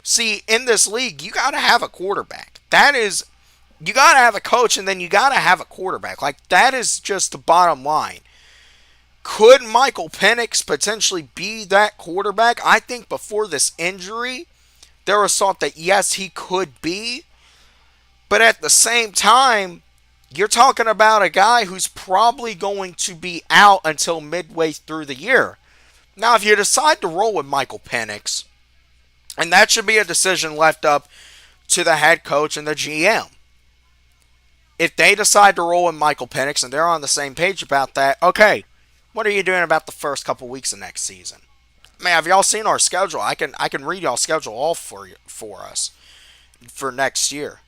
See, in this league, you got to have a quarterback. You got to have a coach, and then you got to have a quarterback. Like, that is just the bottom line. Could Michael Penix potentially be that quarterback? I think before this injury, there was thought that yes, he could be. But at the same time, you're talking about a guy who's probably going to be out until midway through the year. Now, if you decide to roll with Michael Penix, and that should be a decision left up to the head coach and the GM. If they decide to roll with Michael Penix and they're on the same page about that, okay, what are you doing about the first couple weeks of next season? Man, have y'all seen our schedule? I can read y'all's schedule all for us for next year.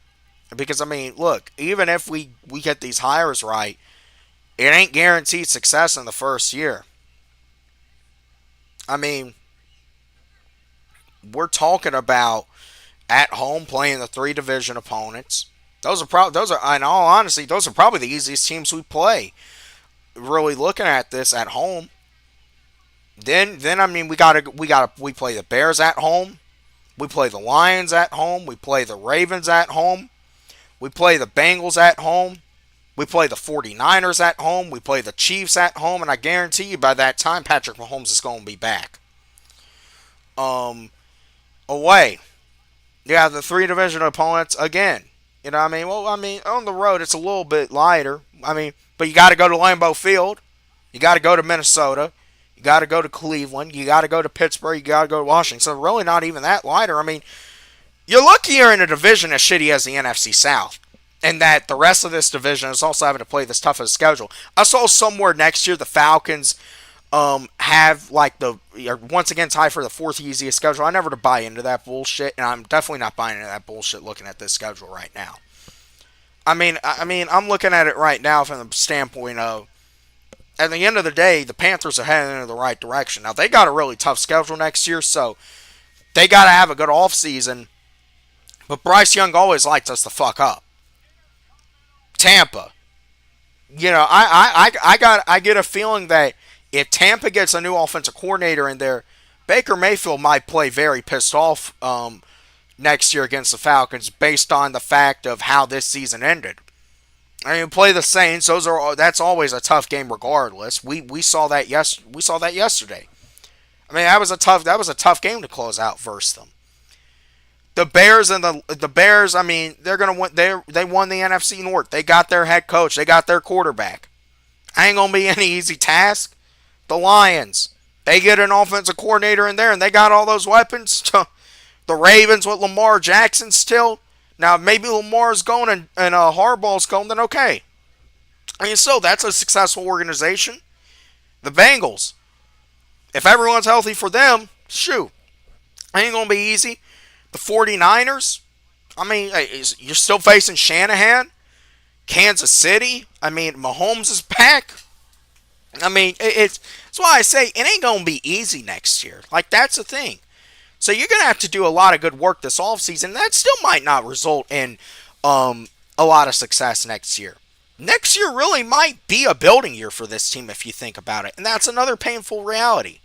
Because, I mean, look, even if we get these hires right, it ain't guaranteed success in the first year. I mean, we're talking about at home playing the 3 division opponents. Those are, in all honesty, those are probably the easiest teams we play. Really looking at this at home. Then I mean, we play the Bears at home. We play the Lions at home. We play the Ravens at home. We play the Bengals at home. We play the 49ers at home. We play the Chiefs at home. And I guarantee you by that time, Patrick Mahomes is going to be back. Away, you have the 3 division opponents again. You know what I mean? Well, I mean, on the road, it's a little bit lighter. I mean, but you got to go to Lambeau Field. You got to go to Minnesota. You got to go to Cleveland. You got to go to Pittsburgh. You got to go to Washington. So really not even that lighter. I mean, you're lucky you're in a division as shitty as the NFC South. And that the rest of this division is also having to play this tough of a schedule. I saw somewhere next year the Falcons have like once again tied for the 4th easiest schedule. I never to buy into that bullshit, and I'm definitely not buying into that bullshit looking at this schedule right now. I mean, I'm looking at it right now from the standpoint of, at the end of the day, the Panthers are heading in the right direction. Now, they got a really tough schedule next year, so they got to have a good offseason. But Bryce Young always likes us to fuck up. Tampa, I get a feeling that if Tampa gets a new offensive coordinator in there, Baker Mayfield might play very pissed off next year against the Falcons based on the fact of how this season ended. I mean, play the Saints. That's always a tough game, regardless. We saw that yesterday. I mean, that was a tough game to close out versus them. The Bears and the Bears. I mean, they're gonna win. They won the NFC North. They got their head coach. They got their quarterback. Ain't gonna be any easy task. The Lions. They get an offensive coordinator in there, and they got all those weapons. The Ravens with Lamar Jackson still. Now, maybe Lamar's going and Harbaugh's going, then okay. I mean, still, that's a successful organization. The Bengals. If everyone's healthy for them, shoot. Ain't going to be easy. The 49ers. I mean, you're still facing Shanahan. Kansas City. I mean, Mahomes is back. I mean, that's why I say it ain't going to be easy next year. Like, that's the thing. So you're going to have to do a lot of good work this offseason. That still might not result in a lot of success next year. Next year really might be a building year for this team if you think about it. And that's another painful reality.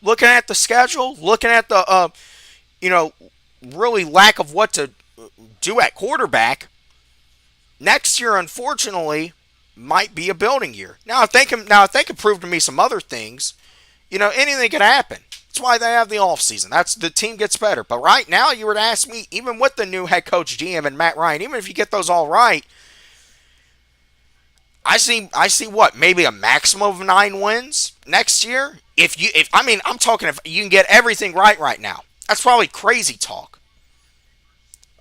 Looking at the schedule, looking at the, really lack of what to do at quarterback, next year, unfortunately, might be a building year. Now, if they can prove to me some other things, anything could happen. That's why they have the offseason. The team gets better. But right now, you were to ask me, even with the new head coach GM and Matt Ryan, even if you get those all right, I see what, maybe a maximum of 9 wins next year. I'm talking if you can get everything right now. That's probably crazy talk.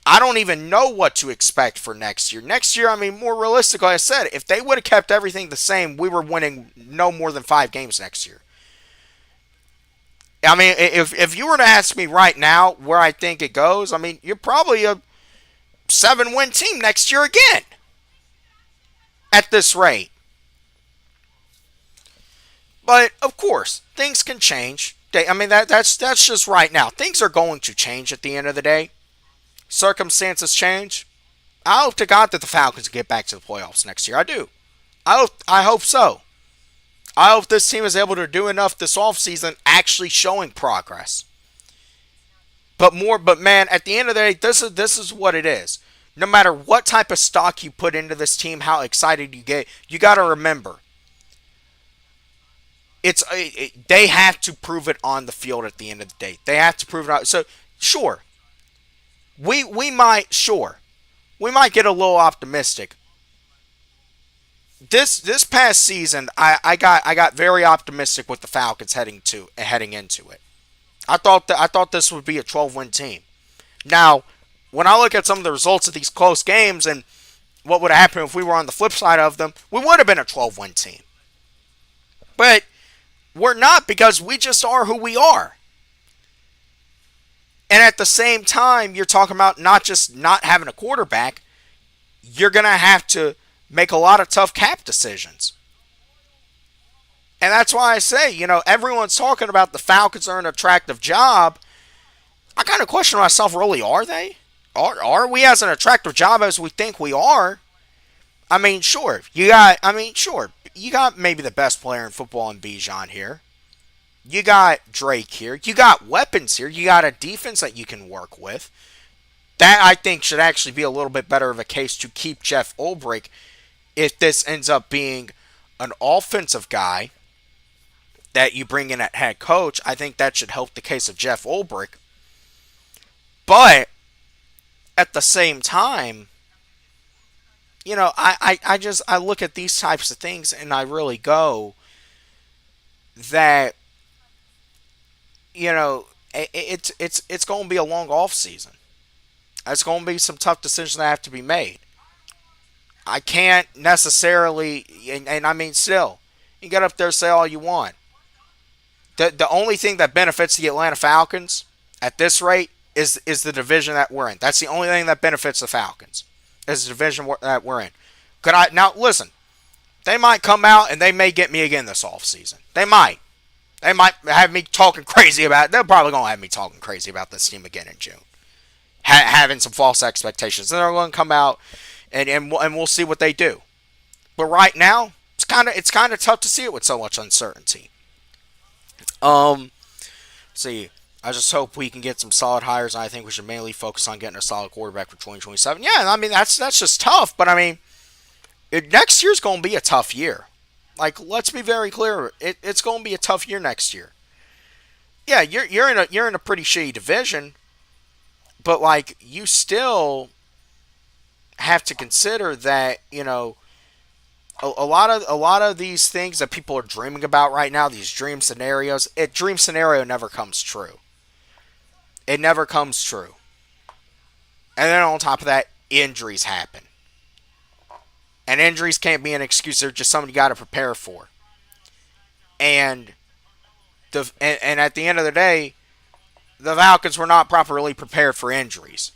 I don't even know what to expect for next year. Next year, I mean, more realistically, I said, if they would have kept everything the same, we were winning no more than 5 games next year. I mean, if you were to ask me right now where I think it goes, I mean, you're probably a 7-win team next year again. At this rate. But, of course, things can change. I mean, that's just right now. Things are going to change at the end of the day. Circumstances change. I hope to God that the Falcons get back to the playoffs next year. I do. I hope so. I hope this team is able to do enough this offseason actually showing progress. But man, at the end of the day, this is what it is. No matter what type of stock you put into this team, how excited you get, you got to remember, they have to prove it on the field at the end of the day. They have to prove it out. So, sure, we might get a little optimistic. This past season, I got very optimistic with the Falcons heading into it. I thought this would be a 12-win team. Now, when I look at some of the results of these close games and what would have happened if we were on the flip side of them, we would have been a 12-win team. But we're not, because we just are who we are. And at the same time, you're talking about not just not having a quarterback, you're going to have to make a lot of tough cap decisions. And that's why I say, everyone's talking about the Falcons are an attractive job. I kind of question myself, really, are they? Are we as an attractive job as we think we are? I mean, sure. You got maybe the best player in football in Bijan here. You got Drake here. You got weapons here. You got a defense that you can work with. That, I think, should actually be a little bit better of a case to keep Jeff Ulbrich if this ends up being an offensive guy that you bring in at head coach. I think that should help the case of Jeff Ulbrich. But at the same time, I look at these types of things and I really go that, it's going to be a long off season. It's going to be some tough decisions that have to be made. I can't necessarily, and I mean still, you get up there and say all you want. The only thing that benefits the Atlanta Falcons at this rate is the division that we're in. That's the only thing that benefits the Falcons, is the division that we're in. Now, listen, they might come out and they may get me again this offseason. They might. They might have me talking crazy about it. They're probably going to have me talking crazy about this team again in June. Having some false expectations. And they're going to come out and we'll see what they do. But right now, it's kind of tough to see it with so much uncertainty. See, I just hope we can get some solid hires. And I think we should mainly focus on getting a solid quarterback for 2027. Yeah, I mean that's just tough. But I mean, next year's going to be a tough year. Like, let's be very clear. It's going to be a tough year next year. Yeah, you're in a pretty shitty division, but like you still have to consider that a lot of these things that people are dreaming about right now, these dream scenarios, dream scenario never comes true. It never comes true. And then on top of that, injuries happen. And injuries can't be an excuse. They're just something you got to prepare for. And at the end of the day, the Falcons were not properly prepared for injuries.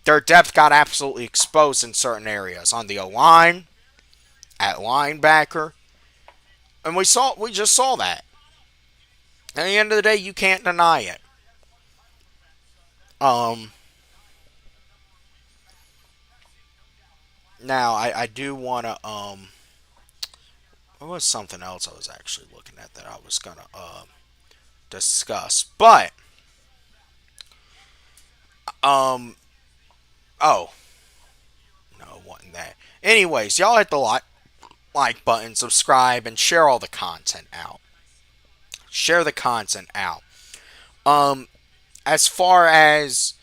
Their depth got absolutely exposed in certain areas. On the O-line, at linebacker. And we just saw that. At the end of the day, you can't deny it. Now I do want to what was something else I was actually looking at that I was gonna discuss, but oh no, it wasn't that. Anyways, y'all hit the like button, subscribe, and share all the content out. Share the content out. As far as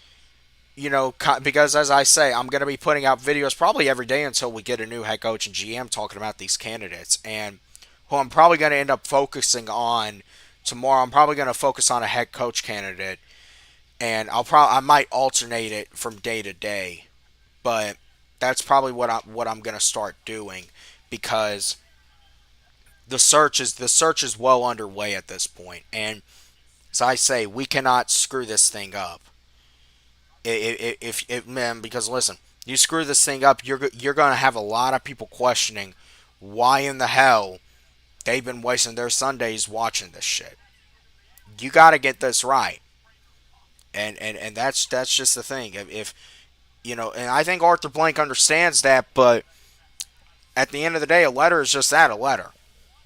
because as I say, I'm going to be putting out videos probably every day until we get a new head coach and GM talking about these candidates. And who I'm probably going to end up focusing on tomorrow, I'm probably going to focus on a head coach candidate. And I might alternate it from day to day. But that's probably what I'm going to start doing, because the search is well underway at this point. And as I say, we cannot screw this thing up. Man, because listen, you screw this thing up, you're going to have a lot of people questioning why in the hell they've been wasting their Sundays watching this shit. You got to get this right, and that's just the thing. If and I think Arthur Blank understands that, but at the end of the day, a letter is just that, a letter.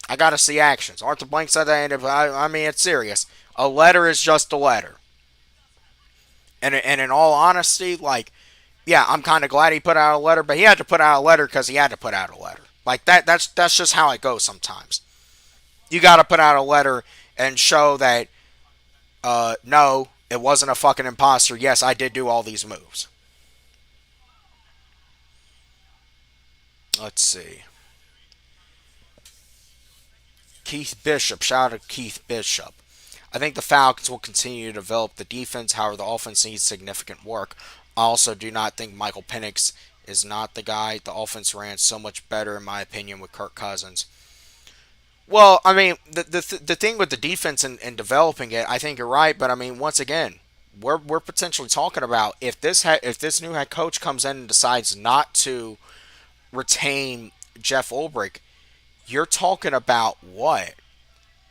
I got to see actions. Arthur Blank said that, and I mean, it's serious. A letter is just a letter. And in all honesty, like, yeah, I'm kind of glad he put out a letter, but he had to put out a letter because he had to put out a letter. Like, that's just how it goes sometimes. You got to put out a letter and show that, no, it wasn't a fucking imposter. Yes, I did do all these moves. Let's see. Keith Bishop. Shout out to Keith Bishop. I think the Falcons will continue to develop the defense. However, the offense needs significant work. I also do not think Michael Penix is not the guy. The offense ran so much better, in my opinion, with Kirk Cousins. Well, I mean, the thing with the defense and developing it, I think you're right. But I mean, once again, we're potentially talking about if this new head coach comes in and decides not to retain Jeff Ulbrich, you're talking about what?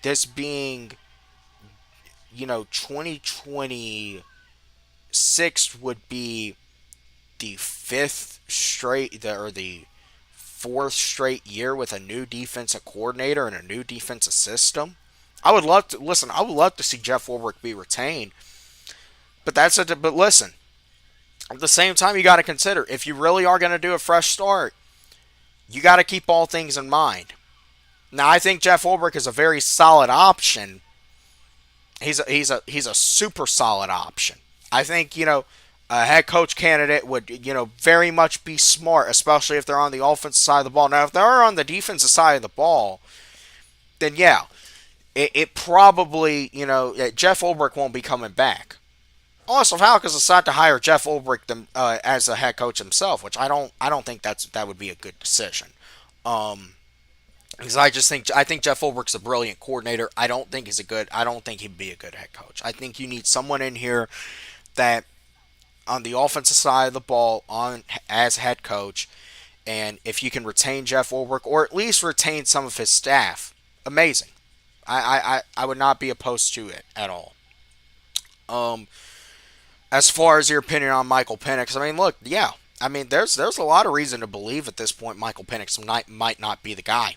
This being 2026 would be the fourth straight year with a new defensive coordinator and a new defensive system. I would love to see Jeff Ulbrich be retained. But but listen, at the same time, you got to consider, if you really are going to do a fresh start, you got to keep all things in mind. Now, I think Jeff Ulbrich is a very solid option. He's a super solid option. I think, a head coach candidate would, very much be smart, especially if they're on the offensive side of the ball. Now, if they're on the defensive side of the ball, then yeah, it probably, Jeff Ulbrich won't be coming back. Unless the Falcons decide to hire Jeff Ulbrich as a head coach himself, which I don't think that would be a good decision. Because I think Jeff Ulbrich's a brilliant coordinator. I don't think he'd be a good head coach. I think you need someone in here that on the offensive side of the ball as head coach, and if you can retain Jeff Ulbrich or at least retain some of his staff, amazing. I would not be opposed to it at all. As far as your opinion on Michael Penix, I mean, look, yeah, I mean, there's a lot of reason to believe at this point Michael Penix might not be the guy,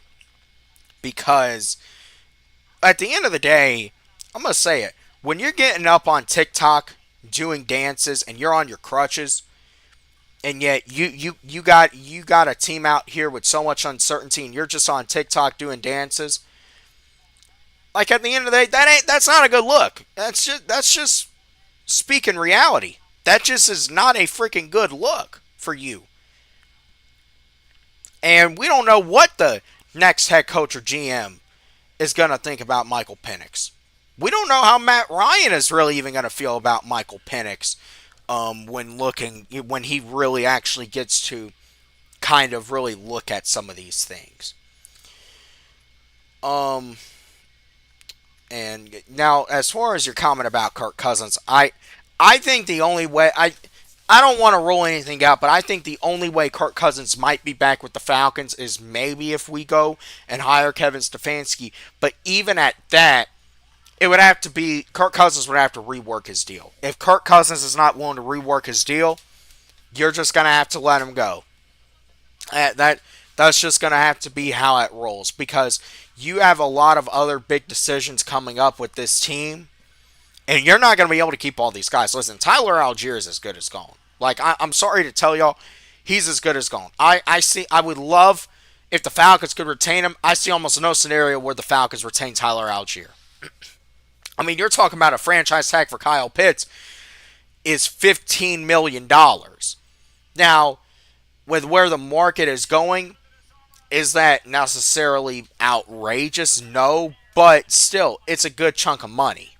because at the end of the day, I'm gonna say it. When you're getting up on TikTok doing dances and you're on your crutches, and yet you got a team out here with so much uncertainty, and you're just on TikTok doing dances. Like, at the end of the day, that's not a good look. That's just speaking reality. That just is not a freaking good look for you. And we don't know what the next head coach or GM is going to think about Michael Penix. We don't know how Matt Ryan is really even going to feel about Michael Penix when he really actually gets to kind of really look at some of these things. And now, as far as your comment about Kirk Cousins, I think the only way I don't want to rule anything out, but I think the only way Kirk Cousins might be back with the Falcons is maybe if we go and hire Kevin Stefanski. But even at that, it would have to be Kirk Cousins would have to rework his deal. If Kirk Cousins is not willing to rework his deal, you're just going to have to let him go. That's just going to have to be how it rolls, because you have a lot of other big decisions coming up with this team, and you're not going to be able to keep all these guys. Listen, Tyler Algier is as good as gone. Like, I'm sorry to tell y'all, he's as good as gone. I would love if the Falcons could retain him. I see almost no scenario where the Falcons retain Tyler Algier. I mean, you're talking about a franchise tag for Kyle Pitts is $15 million. Now, with where the market is going, is that necessarily outrageous? No, but still, it's a good chunk of money.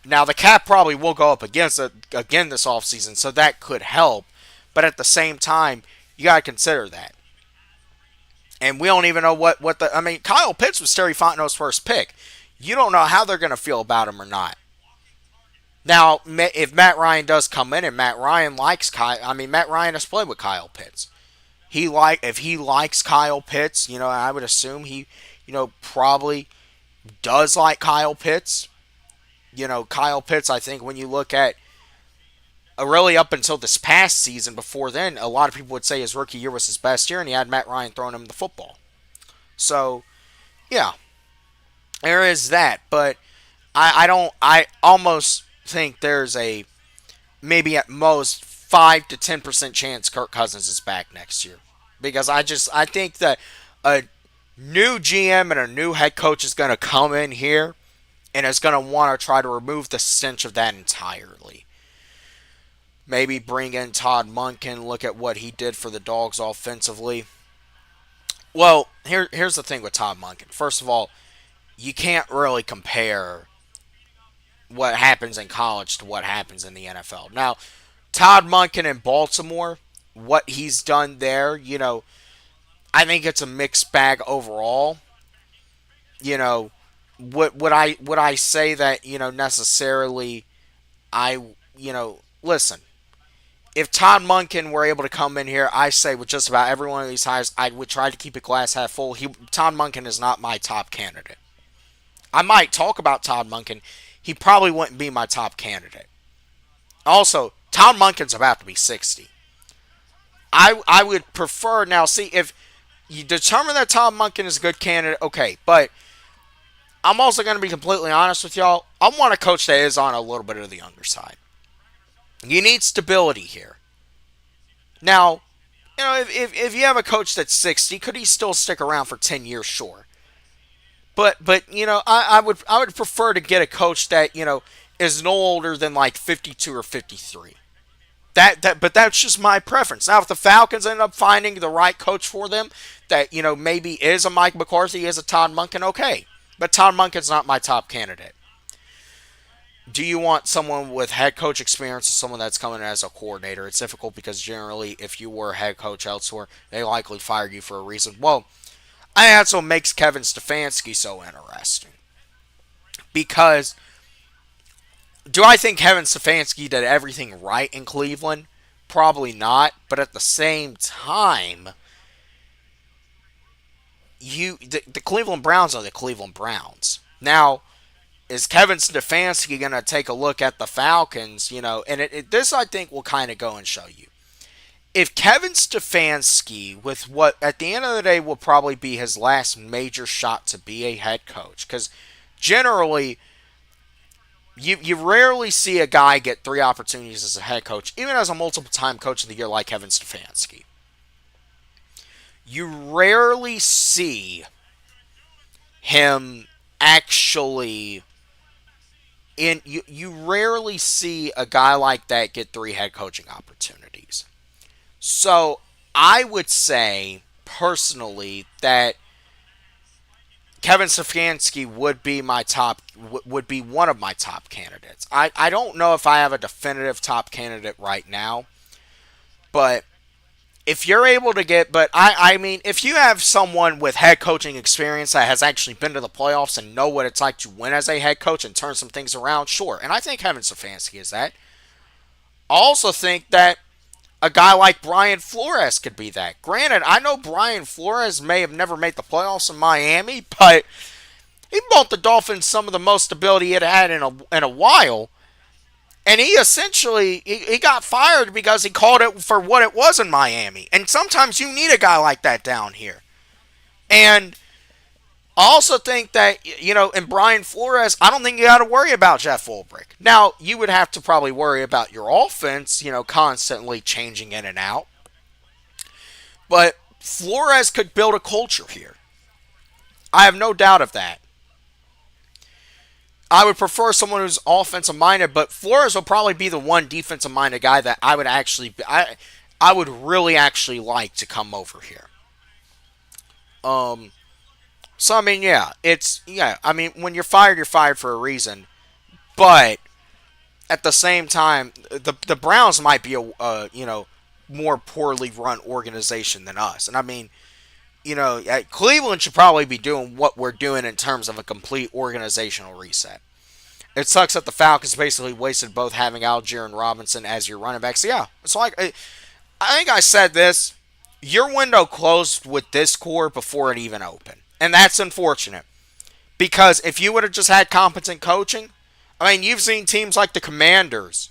Now, the cap probably will go up again this offseason, so that could help. But at the same time, you got to consider that. And we don't even know I mean, Kyle Pitts was Terry Fontenot's first pick. You don't know how they're going to feel about him or not. Now, if Matt Ryan does come in and Matt Ryan likes Matt Ryan has played with Kyle Pitts. If he likes Kyle Pitts, I would assume he, probably does like Kyle Pitts. Kyle Pitts, I think when you look at really up until this past season, before then, a lot of people would say his rookie year was his best year, and he had Matt Ryan throwing him the football. So, yeah, there is that. But I almost think there's a maybe at most 5 to 10% chance Kirk Cousins is back next year, because I think that a new GM and a new head coach is going to come in here and is going to want to try to remove the stench of that entirely. Maybe bring in Todd Monken, look at what he did for the Dogs offensively. Well, here's the thing with Todd Monken. First of all, you can't really compare what happens in college to what happens in the NFL. Now, Todd Monken in Baltimore, what he's done there, I think it's a mixed bag overall. Would I say that, necessarily listen, if Todd Monken were able to come in here, I say with just about every one of these hires, I would try to keep it glass half full. Todd Monken is not my top candidate. I might talk about Todd Monken. He probably wouldn't be my top candidate. Also, Todd Monken's about to be 60. I would prefer, now see, if you determine that Todd Monken is a good candidate, okay, but I'm also going to be completely honest with y'all. I want a coach that is on a little bit of the younger side. You need stability here. Now, if you have a coach that's 60, could he still stick around for 10 years? Sure. But I would prefer to get a coach that, is no older than like 52 or 53. But that's just my preference. Now, if the Falcons end up finding the right coach for them, that, maybe is a Mike McCarthy, is a Todd Monken, okay. But Todd Monken's not my top candidate. Do you want someone with head coach experience or someone that's coming as a coordinator? It's difficult because generally, if you were a head coach elsewhere, they likely fired you for a reason. Well, I think that's what makes Kevin Stefanski so interesting. Because do I think Kevin Stefanski did everything right in Cleveland? Probably not. But at the same time, the Cleveland Browns are the Cleveland Browns. Now, is Kevin Stefanski going to take a look at the Falcons? And this, I think, will kind of go and show you. if Kevin Stefanski, with what at the end of the day will probably be his last major shot to be a head coach, because generally you rarely see a guy get 3 opportunities as a head coach, even as a multiple time coach of the year like Kevin Stefanski. You rarely see him actually you rarely see a guy like that get 3 head coaching opportunities. So I would say personally that Kevin Stefanski would be would be one of my top candidates. I don't know if I have a definitive top candidate right now, but if you're able to get, but I mean, if you have someone with head coaching experience that has actually been to the playoffs and know what it's like to win as a head coach and turn some things around, sure. And I think Kevin Stefanski is that. I also think that a guy like Brian Flores could be that. Granted, I know Brian Flores may have never made the playoffs in Miami, but he brought the Dolphins some of the most stability it had in a while. And he essentially he got fired because he called it for what it was in Miami. And sometimes you need a guy like that down here. And I also think that, in Brian Flores, I don't think you got to worry about Jeff Ulbrich. Now, you would have to probably worry about your offense, constantly changing in and out. But Flores could build a culture here. I have no doubt of that. I would prefer someone who's offensive minded, but Flores will probably be the one defensive minded guy that I would I would really actually like to come over here. So I mean, I mean, when you're fired for a reason, but at the same time, the Browns might be a more poorly run organization than us, and I mean, Cleveland should probably be doing what we're doing in terms of a complete organizational reset. It sucks that the Falcons basically wasted both having Algier and Robinson as your running backs. Yeah, it's like I think I said this. Your window closed with this core before it even opened, and that's unfortunate. Because if you would have just had competent coaching, I mean, you've seen teams like the Commanders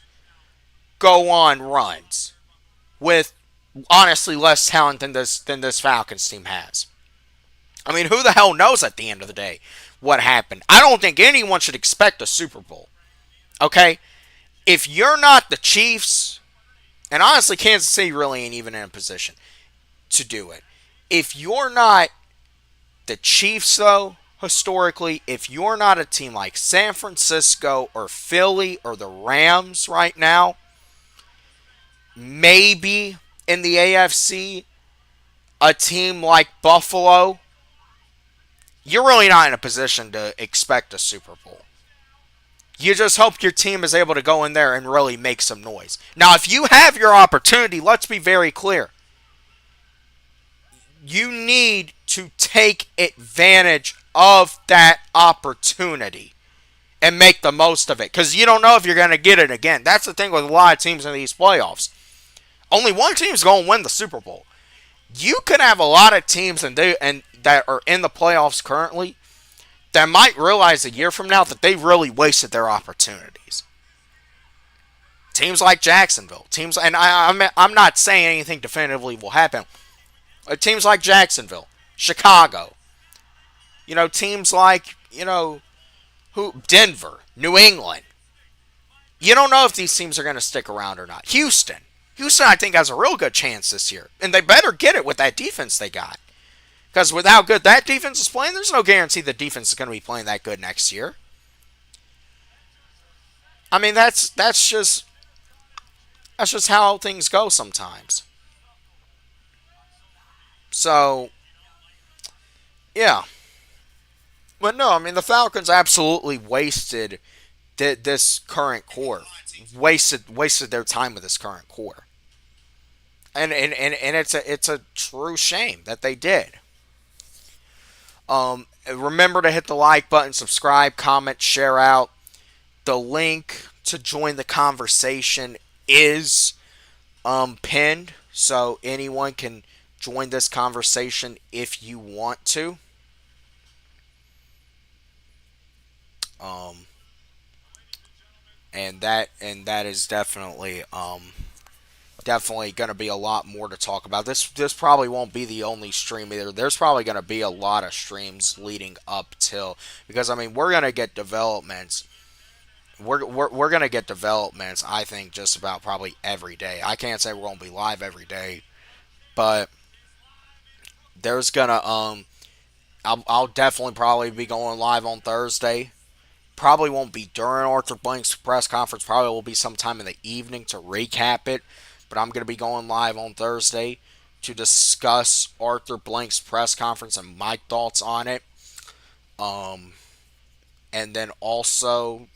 go on runs with honestly less talent than this Falcons team has. I mean, who the hell knows at the end of the day what happened? I don't think anyone should expect a Super Bowl. Okay? If you're not the Chiefs, and honestly, Kansas City really ain't even in a position to do it. If you're not the Chiefs, though, historically, if you're not a team like San Francisco or Philly or the Rams right now, maybe in the AFC, a team like Buffalo, you're really not in a position to expect a Super Bowl. You just hope your team is able to go in there and really make some noise. Now, if you have your opportunity, let's be very clear. You need to take advantage of that opportunity and make the most of it, because you don't know if you're going to get it again. That's the thing with a lot of teams in these playoffs. Only one team's going to win the Super Bowl. You could have a lot of teams and that are in the playoffs currently that might realize a year from now that they really wasted their opportunities. Teams like Jacksonville, and I'm not saying anything definitively will happen. Teams like Jacksonville, Chicago, teams like Denver, New England. You don't know if these teams are going to stick around or not. Houston, I think, has a real good chance this year, and they better get it with that defense they got. Because with how good that defense is playing, there's no guarantee the defense is going to be playing that good next year. I mean, that's just how things go sometimes. So, yeah. But no, I mean, the Falcons absolutely wasted this current core. Wasted their time with this current core. And it's a true shame that they did. Remember to hit the like button, subscribe, comment, share out. The link to join the conversation is pinned, so anyone can join this conversation if you want to. And that is definitely definitely going to be a lot more to talk about. This probably won't be the only stream either. There's probably going to be a lot of streams leading up till, because I mean we're going to get developments. We're going to get developments. I think just about probably every day. I can't say we're going to be live every day, but there's gonna I'll definitely probably be going live on Thursday. Probably won't be during Arthur Blank's press conference. Probably will be sometime in the evening to recap it. But I'm going to be going live on Thursday to discuss Arthur Blank's press conference and my thoughts on it. Um, and then also,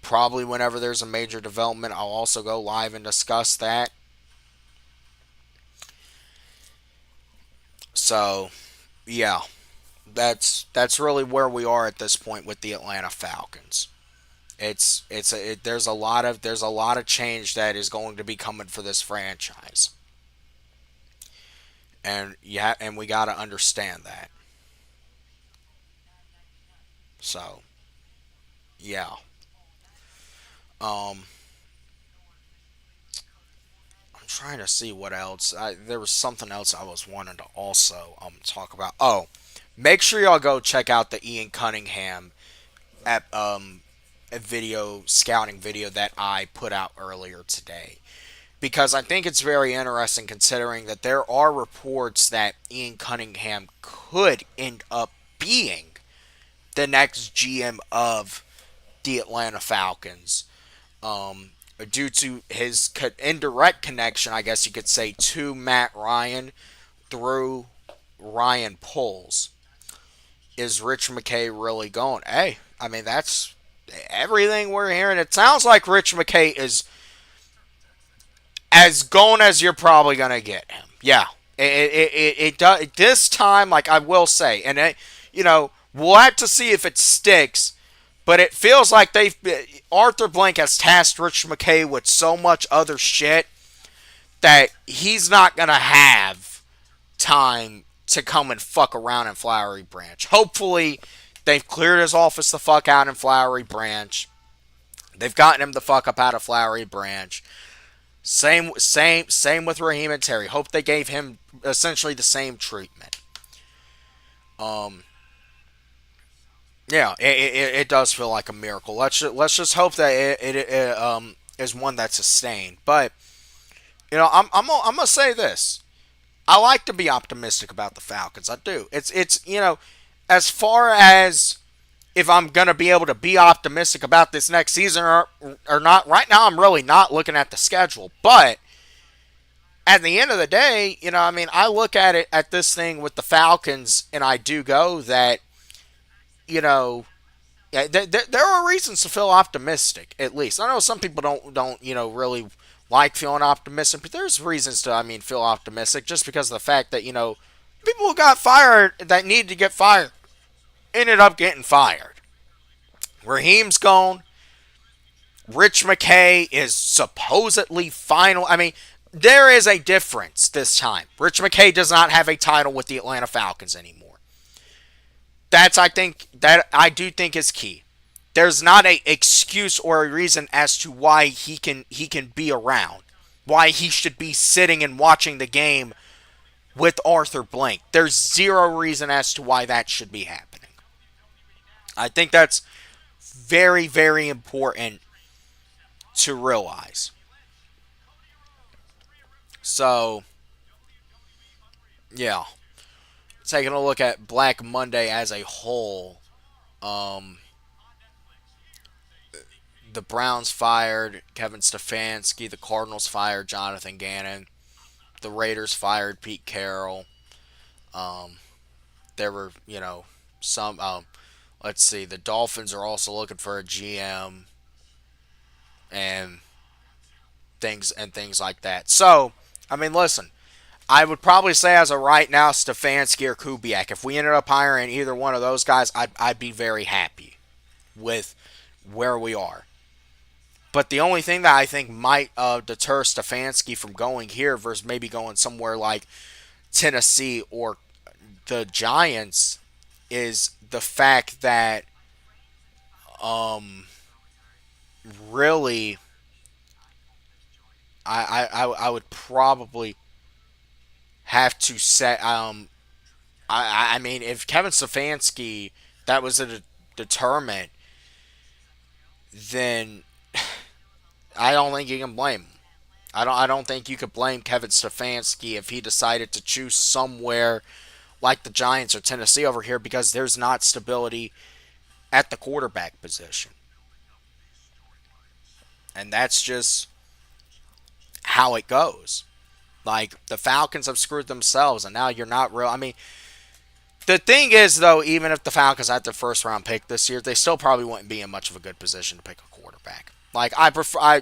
probably whenever there's a major development, I'll also go live and discuss that. So, yeah, that's really where we are at this point with the Atlanta Falcons. There's a lot of change that is going to be coming for this franchise, and yeah, and we got to understand that. So yeah, um, I'm trying to see what else. There was something else I was wanting to also talk about. Oh, make sure y'all go check out the Ian Cunningham at a video scouting video that I put out earlier today, because I think it's very interesting considering that there are reports that Ian Cunningham could end up being the next GM of the Atlanta Falcons, due to his indirect connection, I guess you could say, to Matt Ryan through Ryan Poles. Is Rich McKay really going? Hey, I mean, that's everything we're hearing. It sounds like Rich McKay is as gone as you're probably gonna get him. Yeah, it does this time. Like I will say, and we'll have to see if it sticks. But it feels like Arthur Blank has tasked Rich McKay with so much other shit that he's not gonna have time to come and fuck around in Flowery Branch. Hopefully, they've cleared his office the fuck out in Flowery Branch. They've gotten him the fuck up out of Flowery Branch. Same with Raheem and Terry. Hope they gave him essentially the same treatment. Um, yeah, it does feel like a miracle. Let's just hope that it is one that's sustained. But I'm gonna say this. I like to be optimistic about the Falcons. I do. It's as far as if I'm gonna be able to be optimistic about this next season or not. Right now, I'm really not looking at the schedule, but at the end of the day, I mean, I look at it at this thing with the Falcons, and I do go that, you know, yeah, there are reasons to feel optimistic. At least I know some people don't really like feeling optimistic, but there's reasons to feel optimistic just because of the fact that people who got fired that needed to get fired ended up getting fired. Raheem's gone. Rich McKay is supposedly final. I mean, there is a difference this time. Rich McKay does not have a title with the Atlanta Falcons anymore. I do think is key. There's not a excuse or a reason as to why he can be around. Why he should be sitting and watching the game with Arthur Blank. There's zero reason as to why that should be happening. I think that's very, very important to realize. So, yeah. Taking a look at Black Monday as a whole, um, the Browns fired Kevin Stefanski. The Cardinals fired Jonathan Gannon. The Raiders fired Pete Carroll. Um, there were, some. Let's see. The Dolphins are also looking for a GM and things like that. So, listen. I would probably say as of right now, Stefanski or Kubiak. If we ended up hiring either one of those guys, I'd be very happy with where we are. But the only thing that I think might deter Stefanski from going here versus maybe going somewhere like Tennessee or the Giants is the fact that really I would probably have to say I mean, if Kevin Stefanski, that was a determinant, then I don't think you can blame him. I don't think you could blame Kevin Stefanski if he decided to choose somewhere like the Giants or Tennessee over here because there's not stability at the quarterback position. And that's just how it goes. Like, the Falcons have screwed themselves, and now you're not real. I mean, the thing is, though, even if the Falcons had their first round pick this year, they still probably wouldn't be in much of a good position to pick a quarterback. Like, I prefer, I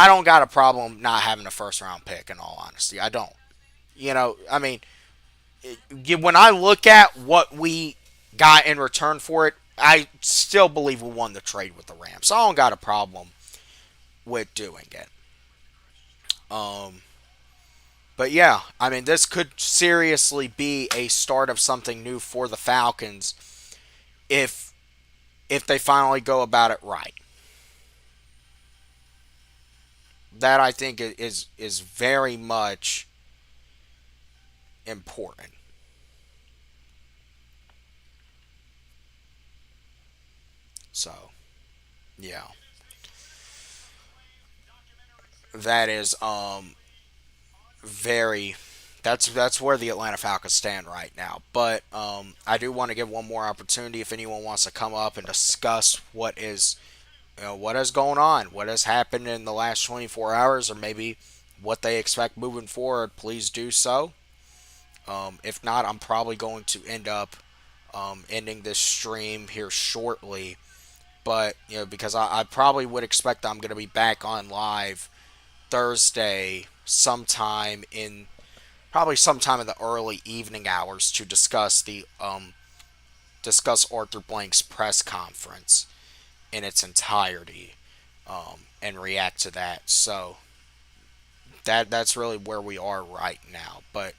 don't got a problem not having a first round pick, in all honesty. I don't. I mean, when I look at what we got in return for it, I still believe we won the trade with the Rams. So I don't got a problem with doing it. Um, but yeah, I mean, this could seriously be a start of something new for the Falcons if they finally go about it right. That I think is very much important. So, yeah. That is very that's where the Atlanta Falcons stand right now. But I do want to give one more opportunity if anyone wants to come up and discuss what is going on, what has happened in the last 24 hours, or maybe what they expect moving forward. Please do so. If not, I'm probably going to end up ending this stream here shortly. But because I probably would expect I'm going to be back on live Thursday sometime in the early evening hours to discuss Arthur Blank's press conference in its entirety, and react to that. So that's really where we are right now. But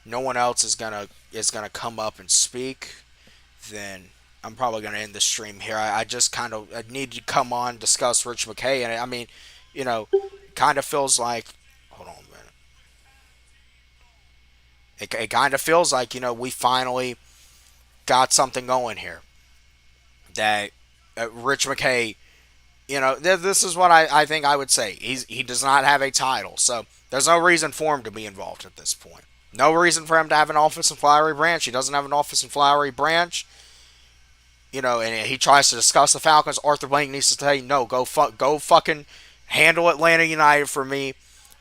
no one else is gonna come up and speak. Then I'm probably gonna end the stream here. I just I need to come on discuss Rich McKay, and I mean, kind of feels like, hold on a minute. It kind of feels like we finally got something going here. That Rich McKay, this is what I think I would say. He does not have a title, so there's no reason for him to be involved at this point. No reason for him to have an office in Flowery Branch. He doesn't have an office in Flowery Branch. And he tries to discuss the Falcons. Arthur Blank needs to say, no, go fucking handle Atlanta United for me.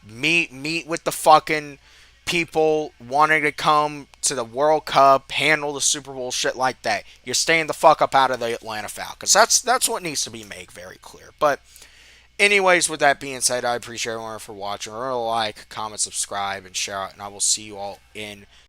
Meet with the fucking people wanting to come to the World Cup, handle the Super Bowl, shit like that. You're staying the fuck up out of the Atlanta Falcons. That's what needs to be made very clear. But anyways, with that being said, I appreciate everyone for watching. Remember to like, comment, subscribe, and share out, and I will see you all in